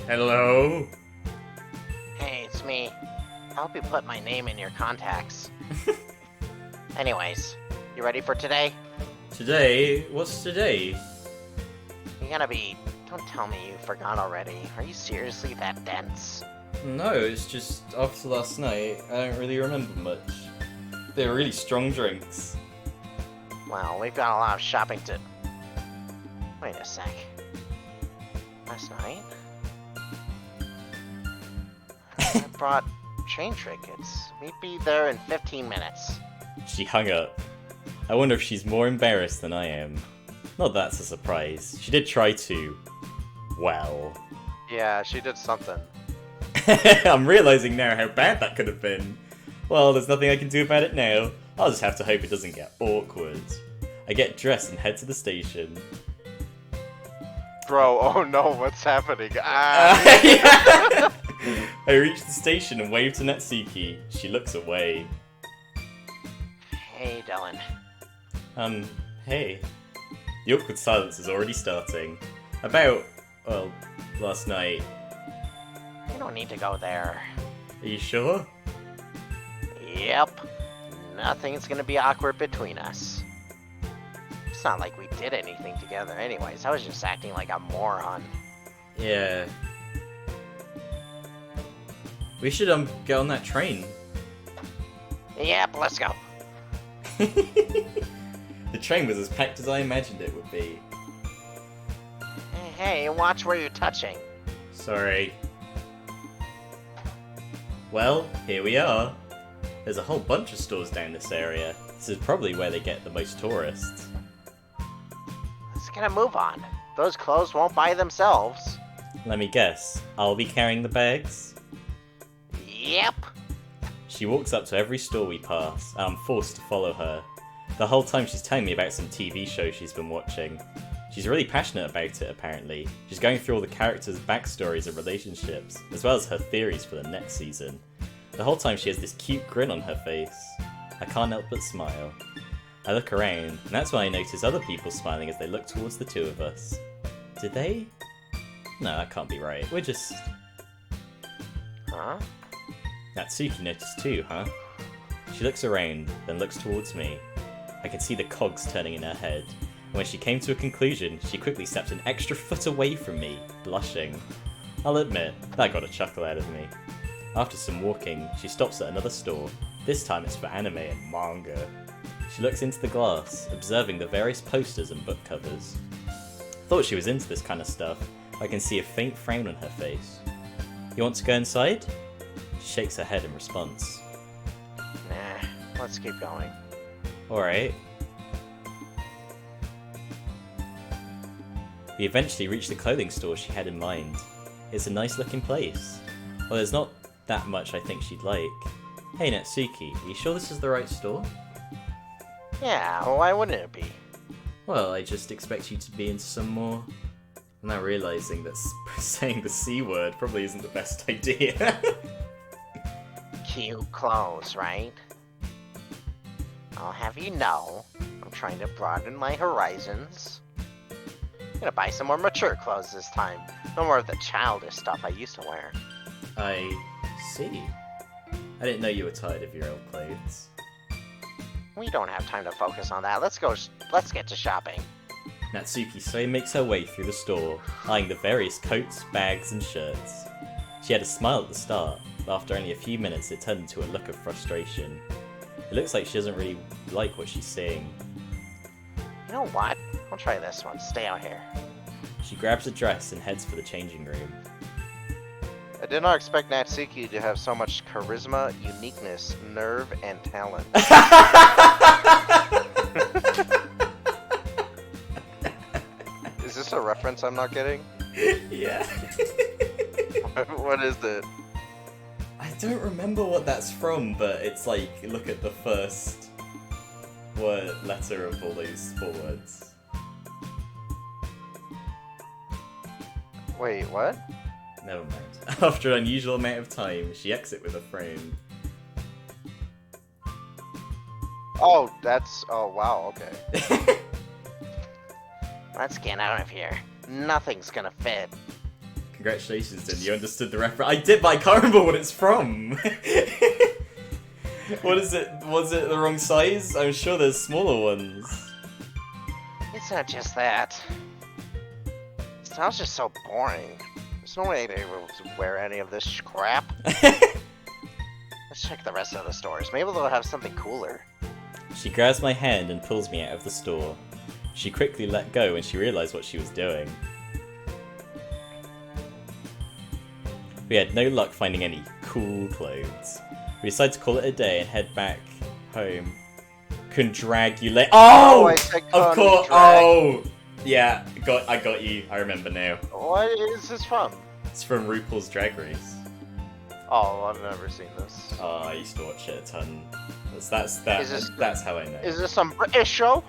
Hello? Hey, it's me. I hope you put my name in your contacts. Anyways, you ready for today? Today? What's today? You're gonna be... Don't tell me you forgot already. Are you seriously that dense? No, it's just after last night, I don't really remember much. They were really strong drinks. Well, we've got a lot of shopping to... Wait a sec. Last night? I brought train tickets. We'd be there in 15 minutes. She hung up. I wonder if she's more embarrassed than I am. Not that that's a surprise. She did try to... Well... Yeah, she did something. I'm realizing now how bad that could have been. Well, there's nothing I can do about it now. I'll just have to hope it doesn't get awkward. I get dressed and head to the station. Bro, oh no, what's happening? I reach the station and wave to Natsuki. She looks away. Hey, Dylan. Hey. The awkward silence is already starting. About, well, last night. You don't need to go there. Are you sure? Yep. Nothing's gonna be awkward between us. It's not like we did anything together anyways. I was just acting like a moron. Yeah. We should, get on that train. Yep, let's go. The train was as packed as I imagined it would be. Hey, watch where you're touching. Sorry. Well, here we are. There's a whole bunch of stores down this area. This is probably where they get the most tourists. Let's get a move on. Those clothes won't buy themselves. Let me guess, I'll be carrying the bags? Yep. She walks up to every store we pass, and I'm forced to follow her. The whole time she's telling me about some TV show she's been watching. She's really passionate about it, apparently. She's going through all the characters' backstories and relationships, as well as her theories for the next season. The whole time she has this cute grin on her face. I can't help but smile. I look around, and that's when I notice other people smiling as they look towards the two of us. Did they? No, that can't be right. We're just... Huh? Natsuki noticed too, huh? She looks around, then looks towards me. I can see the cogs turning in her head. And when she came to a conclusion, she quickly stepped an extra foot away from me, blushing. I'll admit, that got a chuckle out of me. After some walking, she stops at another store. This time it's for anime and manga. She looks into the glass, observing the various posters and book covers. Thought she was into this kind of stuff. I can see a faint frown on her face. You want to go inside? She shakes her head in response. Nah, let's keep going. Alright. We eventually reach the clothing store she had in mind. It's a nice looking place. Well, there's not that much I think she'd like. Hey Natsuki, are you sure this is the right store? Yeah, why wouldn't it be? Well, I just expect you to be into some more... I'm now realising that saying the C word probably isn't the best idea. Cute clothes, right? I'll have you know, I'm trying to broaden my horizons. I'm gonna buy some more mature clothes this time. No more of the childish stuff I used to wear. I see. I didn't know you were tired of your old clothes. We don't have time to focus on that. Let's get to shopping. Natsuki slowly makes her way through the store, eyeing the various coats, bags, and shirts. She had a smile at the start, but after only a few minutes it turned into a look of frustration. It looks like she doesn't really like what she's seeing. You know what? I'll try this one. Stay out here. She grabs a dress and heads for the changing room. I did not expect Natsuki to have so much charisma, uniqueness, nerve, and talent. Is this a reference I'm not getting? Yeah. What is it? I don't remember what that's from, but it's like, look at the first letter of all those 4 words. Wait, what? Never mind. After an unusual amount of time, she exits with a frown. Oh, that's... Oh, wow, okay. Let's get out of here. Nothing's gonna fit. Congratulations, then. You understood the reference. I did, but I can't remember what it's from. What is it? Was it the wrong size? I'm sure there's smaller ones. It's not just that. It sounds just so boring. There's no way they will wear any of this crap. Let's check the rest of the stores. Maybe they'll have something cooler. She grabs my hand and pulls me out of the store. She quickly let go when she realized what she was doing. We had no luck finding any cool clothes. We decided to call it a day and head back home. Congratulate. Oh! I said Of course. Oh! Yeah, I got you. I remember now. What is this from? It's from RuPaul's Drag Race. Oh, I've never seen this. Oh, I used to watch it a ton. Is this- That's how I know. Is this some British show?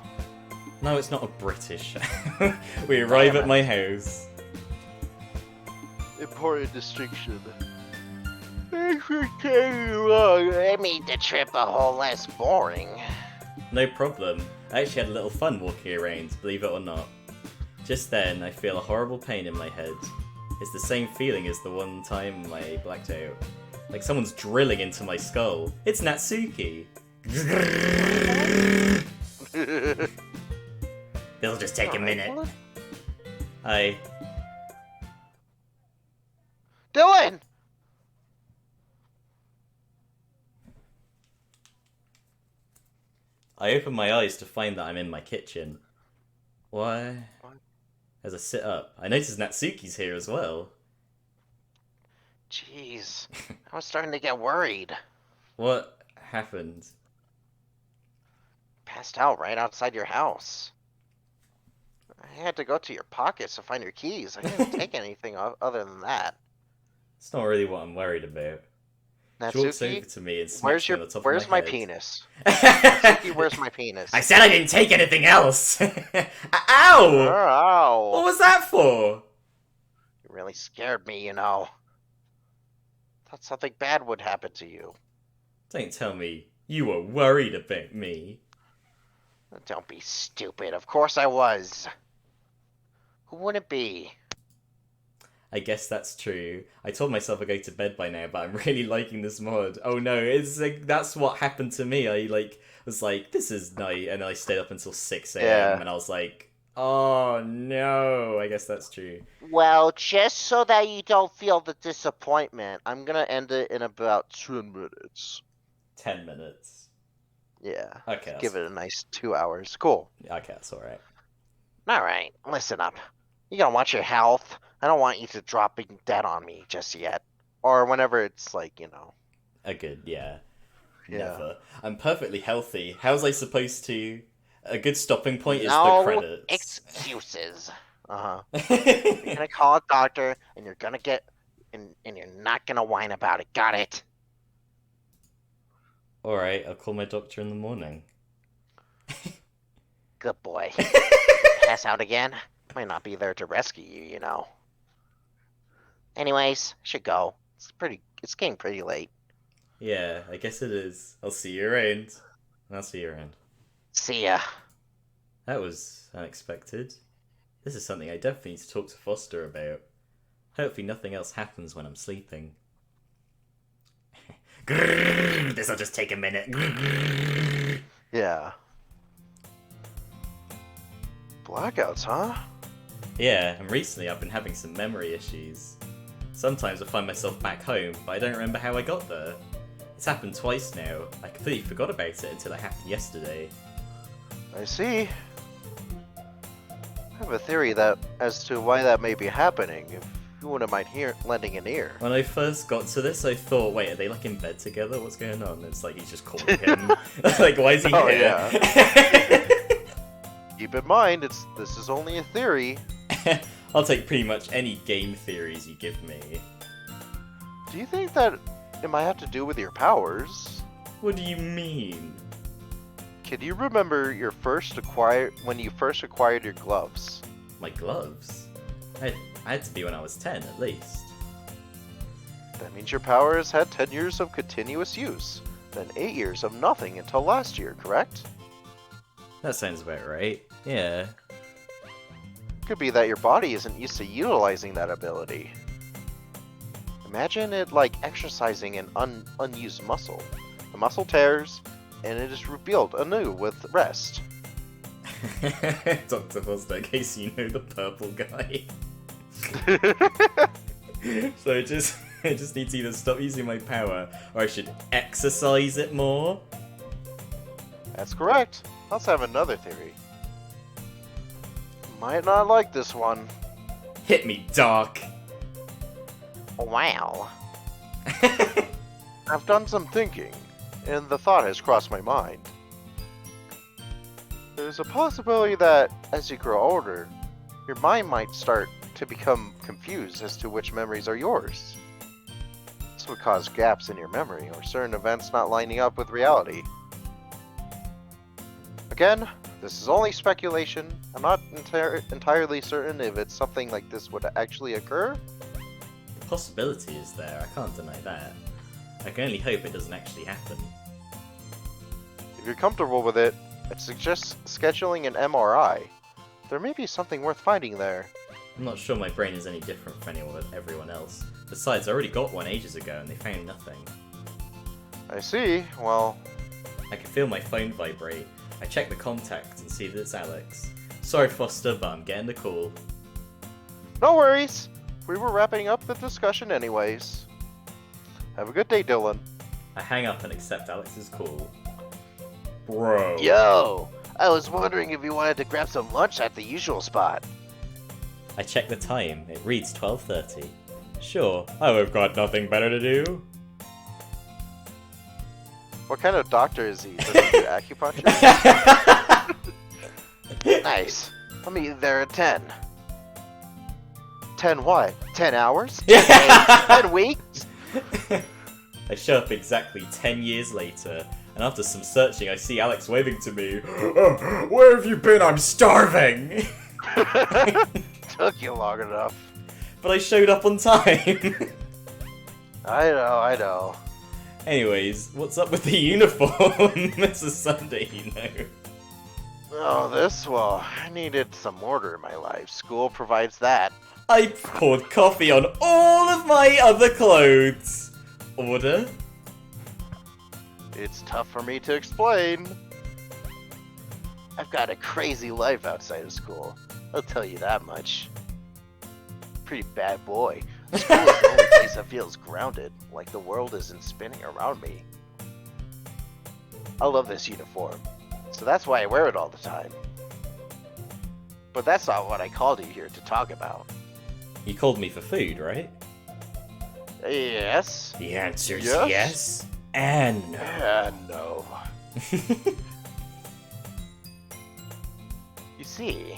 No, it's not a British show. We arrive at my house. Important distinction. It made the trip a whole less boring. No problem. I actually had a little fun walking around, believe it or not. Just then, I feel a horrible pain in my head. It's the same feeling as the one time I blacked out. Like someone's drilling into my skull. It's Natsuki! It'll just take a minute. Dylan! I open my eyes to find that I'm in my kitchen. Why? What? As I sit up, I notice Natsuki's here as well. Jeez, I was starting to get worried. What happened? Passed out right outside your house. I had to go to your pockets to find your keys. I didn't take anything other than that. It's not really what I'm worried about. She walks over Natsuki, to me and smacks where's me on the top where's of my my head. penis? Natsuki, where's my penis? I said I didn't take anything else! Ow! Ow! What was that for? You really scared me, you know. Thought something bad would happen to you. Don't tell me you were worried about me. Don't be stupid. Of course I was. Who would it be? I guess that's true. I told myself I'd go to bed by now, but I'm really liking this mod. Oh no, it's like, that's what happened to me. I was like, this is night, and I stayed up until 6 a.m. Yeah. and I was like, oh no, I guess that's true. Well, just so that you don't feel the disappointment, I'm gonna end it in about 10 minutes. 10 minutes. Yeah. Okay, Give it a nice 2 hours. Cool. Okay, that's alright. Alright, listen up. You gotta watch your health. I don't want you to drop being dead on me just yet. Or whenever it's like, you know. A good, yeah. Yeah. Never. I'm perfectly healthy. How was I supposed to... A good stopping point is No the credits. excuses. Uh-huh. You're gonna call a doctor, and you're gonna get... And you're not gonna whine about it. Got it? Alright, I'll call my doctor in the morning. Good boy. Pass out again? Might not be there to rescue you, you know. Anyways, should go. It's getting pretty late. Yeah, I guess it is. I'll see you around. I'll see you around. See ya. That was unexpected. This is something I definitely need to talk to Foster about. Hopefully nothing else happens when I'm sleeping. Grrr, this'll just take a minute. Grrr. Yeah. Blackouts, huh? Yeah, and recently I've been having some memory issues. Sometimes I find myself back home, but I don't remember how I got there. It's happened twice now. I completely forgot about it until it happened yesterday. I see. I have a theory as to why that may be happening, if you wouldn't mind lending an ear. When I first got to this, I thought, wait, are they like in bed together? What's going on? It's like he's just calling him. Like, why is he Oh, here? Keep in mind, this is only a theory. I'll take pretty much any game theories you give me. Do you think that it might have to do with your powers? What do you mean? Can you remember when you first acquired your gloves? My gloves? I had to be when I was 10, at least. That means your power has had 10 years of continuous use, then 8 years of nothing until last year, correct? That sounds about right. Yeah. Could be that your body isn't used to utilizing that ability. Imagine it like exercising an unused muscle. The muscle tears, and it is rebuilt anew with rest. Dr. Foster, in case you know the purple guy. So I just need to either stop using my power, or I should exercise it more. That's correct. Let's have another theory. Might not like this one. Hit me, Doc. Wow. I've done some thinking, and the thought has crossed my mind. There's a possibility that, as you grow older, your mind might start to become confused as to which memories are yours. This would cause gaps in your memory, or certain events not lining up with reality. Again, this is only speculation. I'm not entirely certain if it's something like this would actually occur. The possibility is there, I can't deny that. I can only hope it doesn't actually happen. If you're comfortable with it, I'd suggest scheduling an MRI. There may be something worth finding there. I'm not sure my brain is any different from everyone else. Besides, I already got one ages ago and they found nothing. I see. Well, I can feel my phone vibrate. I check the contact and see that it's Alex. Sorry, Foster, but I'm getting the call. no worries. We were wrapping up the discussion anyways. Have a good day, Dylan. I hang up and accept Alex's call. Bro. Yo! I was wondering if you wanted to grab some lunch at the usual spot. I check the time. It reads 12:30. Sure, I've got nothing better to do. What kind of doctor is he? Does he do acupuncture? Nice. I'll meet you there at 10. 10 what? 10 hours? 10 days? 10 weeks? I show up exactly 10 years later, and after some searching I see Alex waving to me. Where have you been? I'm starving! Took you long enough. But I showed up on time! I know. Anyways, what's up with the uniform? It's a Sunday, you know. Oh, well, I needed some order in my life. School provides that. I poured coffee on all of my other clothes. Order? It's tough for me to explain. I've got a crazy life outside of school. I'll tell you that much. Pretty bad boy. School is the only place that feels grounded, like the world isn't spinning around me. I love this uniform, so that's why I wear it all the time. But that's not what I called you here to talk about. You called me for food, right? Yes. The answer's Yes. yes and no. No. You see,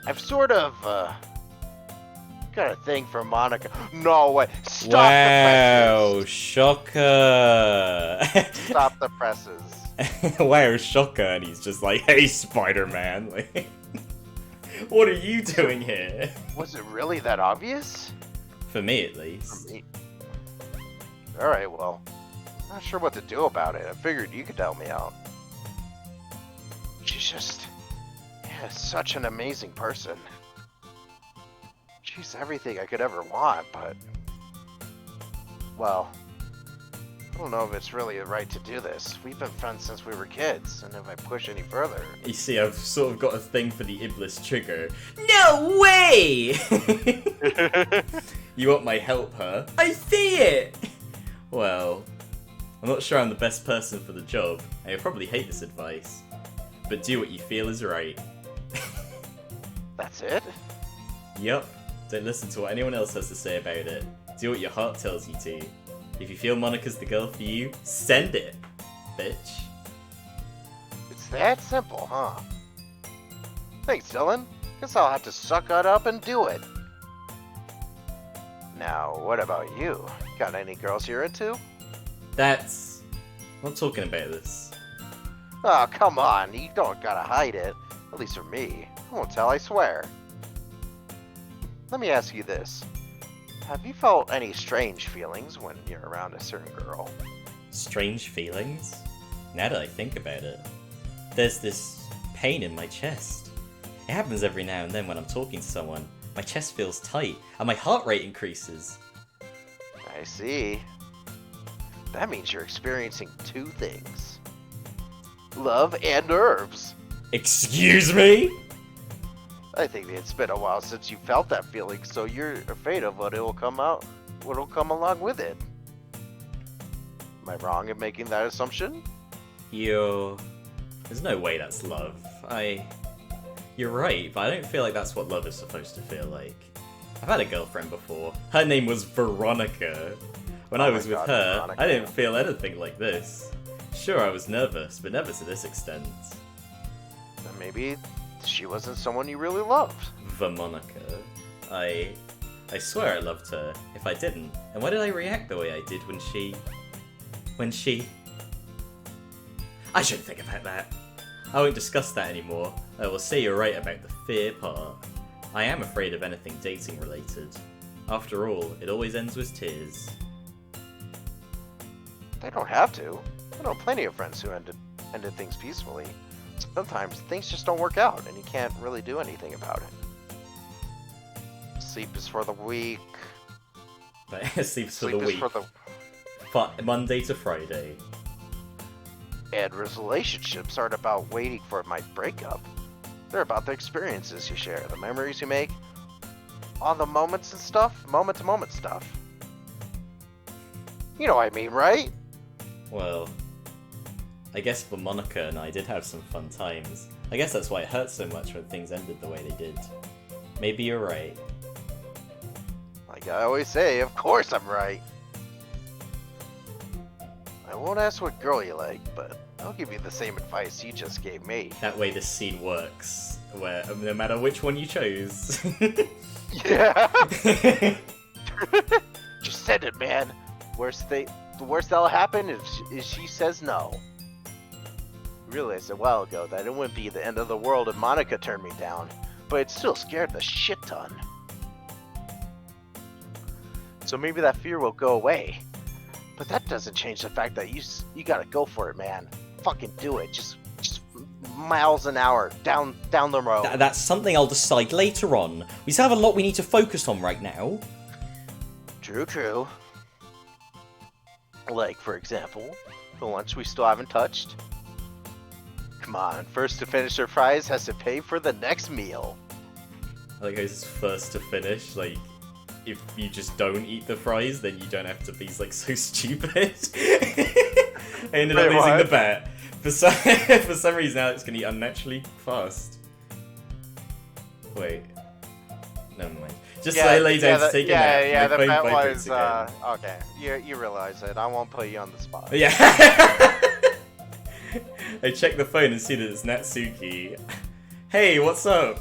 I've sort of, got a thing for Monica. No way. Stop Wow, the presses. shocker! Stop the presses. Wow, shocker! And he's just like, "Hey, Spider-Man, like, what are you doing here?" Was it really that obvious? For me, at least. Alright, well, not sure what to do about it. I figured you could help me out. She's just, yeah, such an amazing person. She's everything I could ever want, but, well, I don't know if it's really right to do this. We've been friends since we were kids, and if I push any further... You see, I've sort of got a thing for the Iblis trigger. No way! You want my help, huh? I see it! Well, I'm not sure I'm the best person for the job, and you'll probably hate this advice. But do what you feel is right. That's it? Yup. Don't listen to what anyone else has to say about it. Do what your heart tells you to. If you feel Monica's the girl for you, send it, bitch. It's that simple, huh? Thanks, Dylan. Guess I'll have to suck it up and do it. Now, what about you? Got any girls you're into? That's... I'm not talking about this. Oh, come on. You don't gotta hide it. At least for me. I won't tell, I swear. let me ask you this. Have you felt any strange feelings when you're around a certain girl? Strange feelings? Now that I think about it, there's this pain in my chest. It happens every now and then when I'm talking to someone. My chest feels tight, and my heart rate increases. I see. That means you're experiencing two things. Love and nerves. Excuse me? I think it's been a while since you felt that feeling, so you're afraid of what'll come along with it. Am I wrong in making that assumption? There's no way that's love. You're right, but I don't feel like that's what love is supposed to feel like. I've had a girlfriend before. Her name was Veronica. When I was with her, Veronica. I didn't feel anything like this. Sure, I was nervous, but never to this extent. Then maybe she wasn't someone you really loved. Veronica. I swear I loved her. If I didn't, then why did I react the way I did when she... I shouldn't think about that. I won't discuss that anymore. I will say you're right about the fear part. I am afraid of anything dating related. After all, it always ends with tears. They don't have to. I know plenty of friends who ended things peacefully. Sometimes things just don't work out, and you can't really do anything about it. Sleep is for the weak. But sleeps for Sleep the is week. for the... Monday to Friday. And relationships aren't about waiting for it might break up. They're about the experiences you share, the memories you make, all the moments and stuff, moment-to-moment stuff. You know what I mean, right? Well, I guess for Monica and I did have some fun times. I guess that's why it hurt so much when things ended the way they did. Maybe you're right. Like I always say, of course I'm right. I won't ask what girl you like, but I'll give you the same advice you just gave me. That way this scene works, where no matter which one you chose. Yeah! Just said it, man. The worst that'll happen is she says no. I realized a while ago that it wouldn't be the end of the world if Monica turned me down, but it still scared the shit ton. So maybe that fear will go away. But that doesn't change the fact that you gotta go for it, man. Fucking do it. Just miles an hour down the road. That's something I'll decide later on. We still have a lot we need to focus on right now. True. Like, for example, the lunch we still haven't touched. Come on, first to finish their fries has to pay for the next meal. I like how it's first to finish, like, if you just don't eat the fries, then you don't have to be, like, so stupid. I ended up Wait, losing what? the bet. For some reason, Alex can eat unnaturally fast. Wait. Never mind. Just as I lay down to take a nap, Yeah, my the phone bet vibrates was, again. okay. You realize it. I won't put you on the spot. Yeah. I check the phone and see that it's Natsuki. Hey, what's up?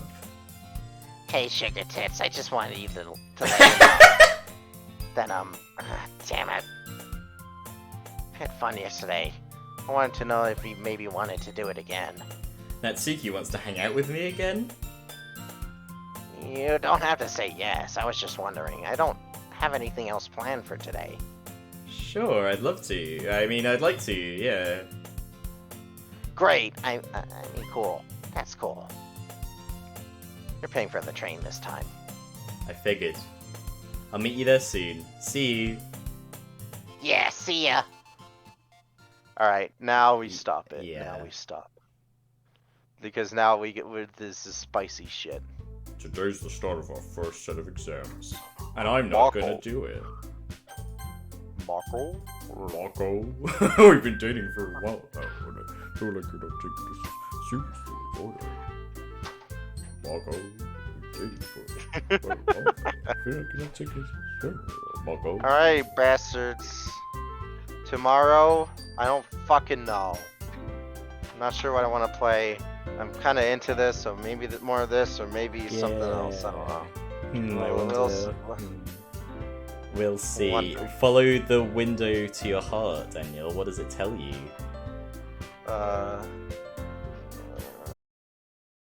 Hey, sugar tits, I just wanted you to let you know that, damn it. I had fun yesterday. I wanted to know if you maybe wanted to do it again. Natsuki wants to hang out with me again? You don't have to say yes, I was just wondering. I don't have anything else planned for today. Sure, I'd love to. I mean, I'd like to, yeah. Great, I mean, cool. That's cool. You're paying for the train this time. I figured. I'll meet you there soon. See you. Yeah, see ya! Alright, now we stop it. Yeah. Now we stop. Because now we get rid of this spicy shit. Today's the start of our first set of exams. And I'm not gonna gonna do it. Marco? Marco? We've been dating for a while now, and I feel like you're not taking this seriously, alright. Marco, we've been dating for quite a while. I feel like you're not taking this seriously, Marco. Alright, bastards. Tomorrow, I don't fucking know. I'm not sure what I want to play. I'm kind of into this, so maybe more of this, or maybe something else. I don't know. We'll see. Wonder. Follow the window to your heart, Daniel. What does it tell you?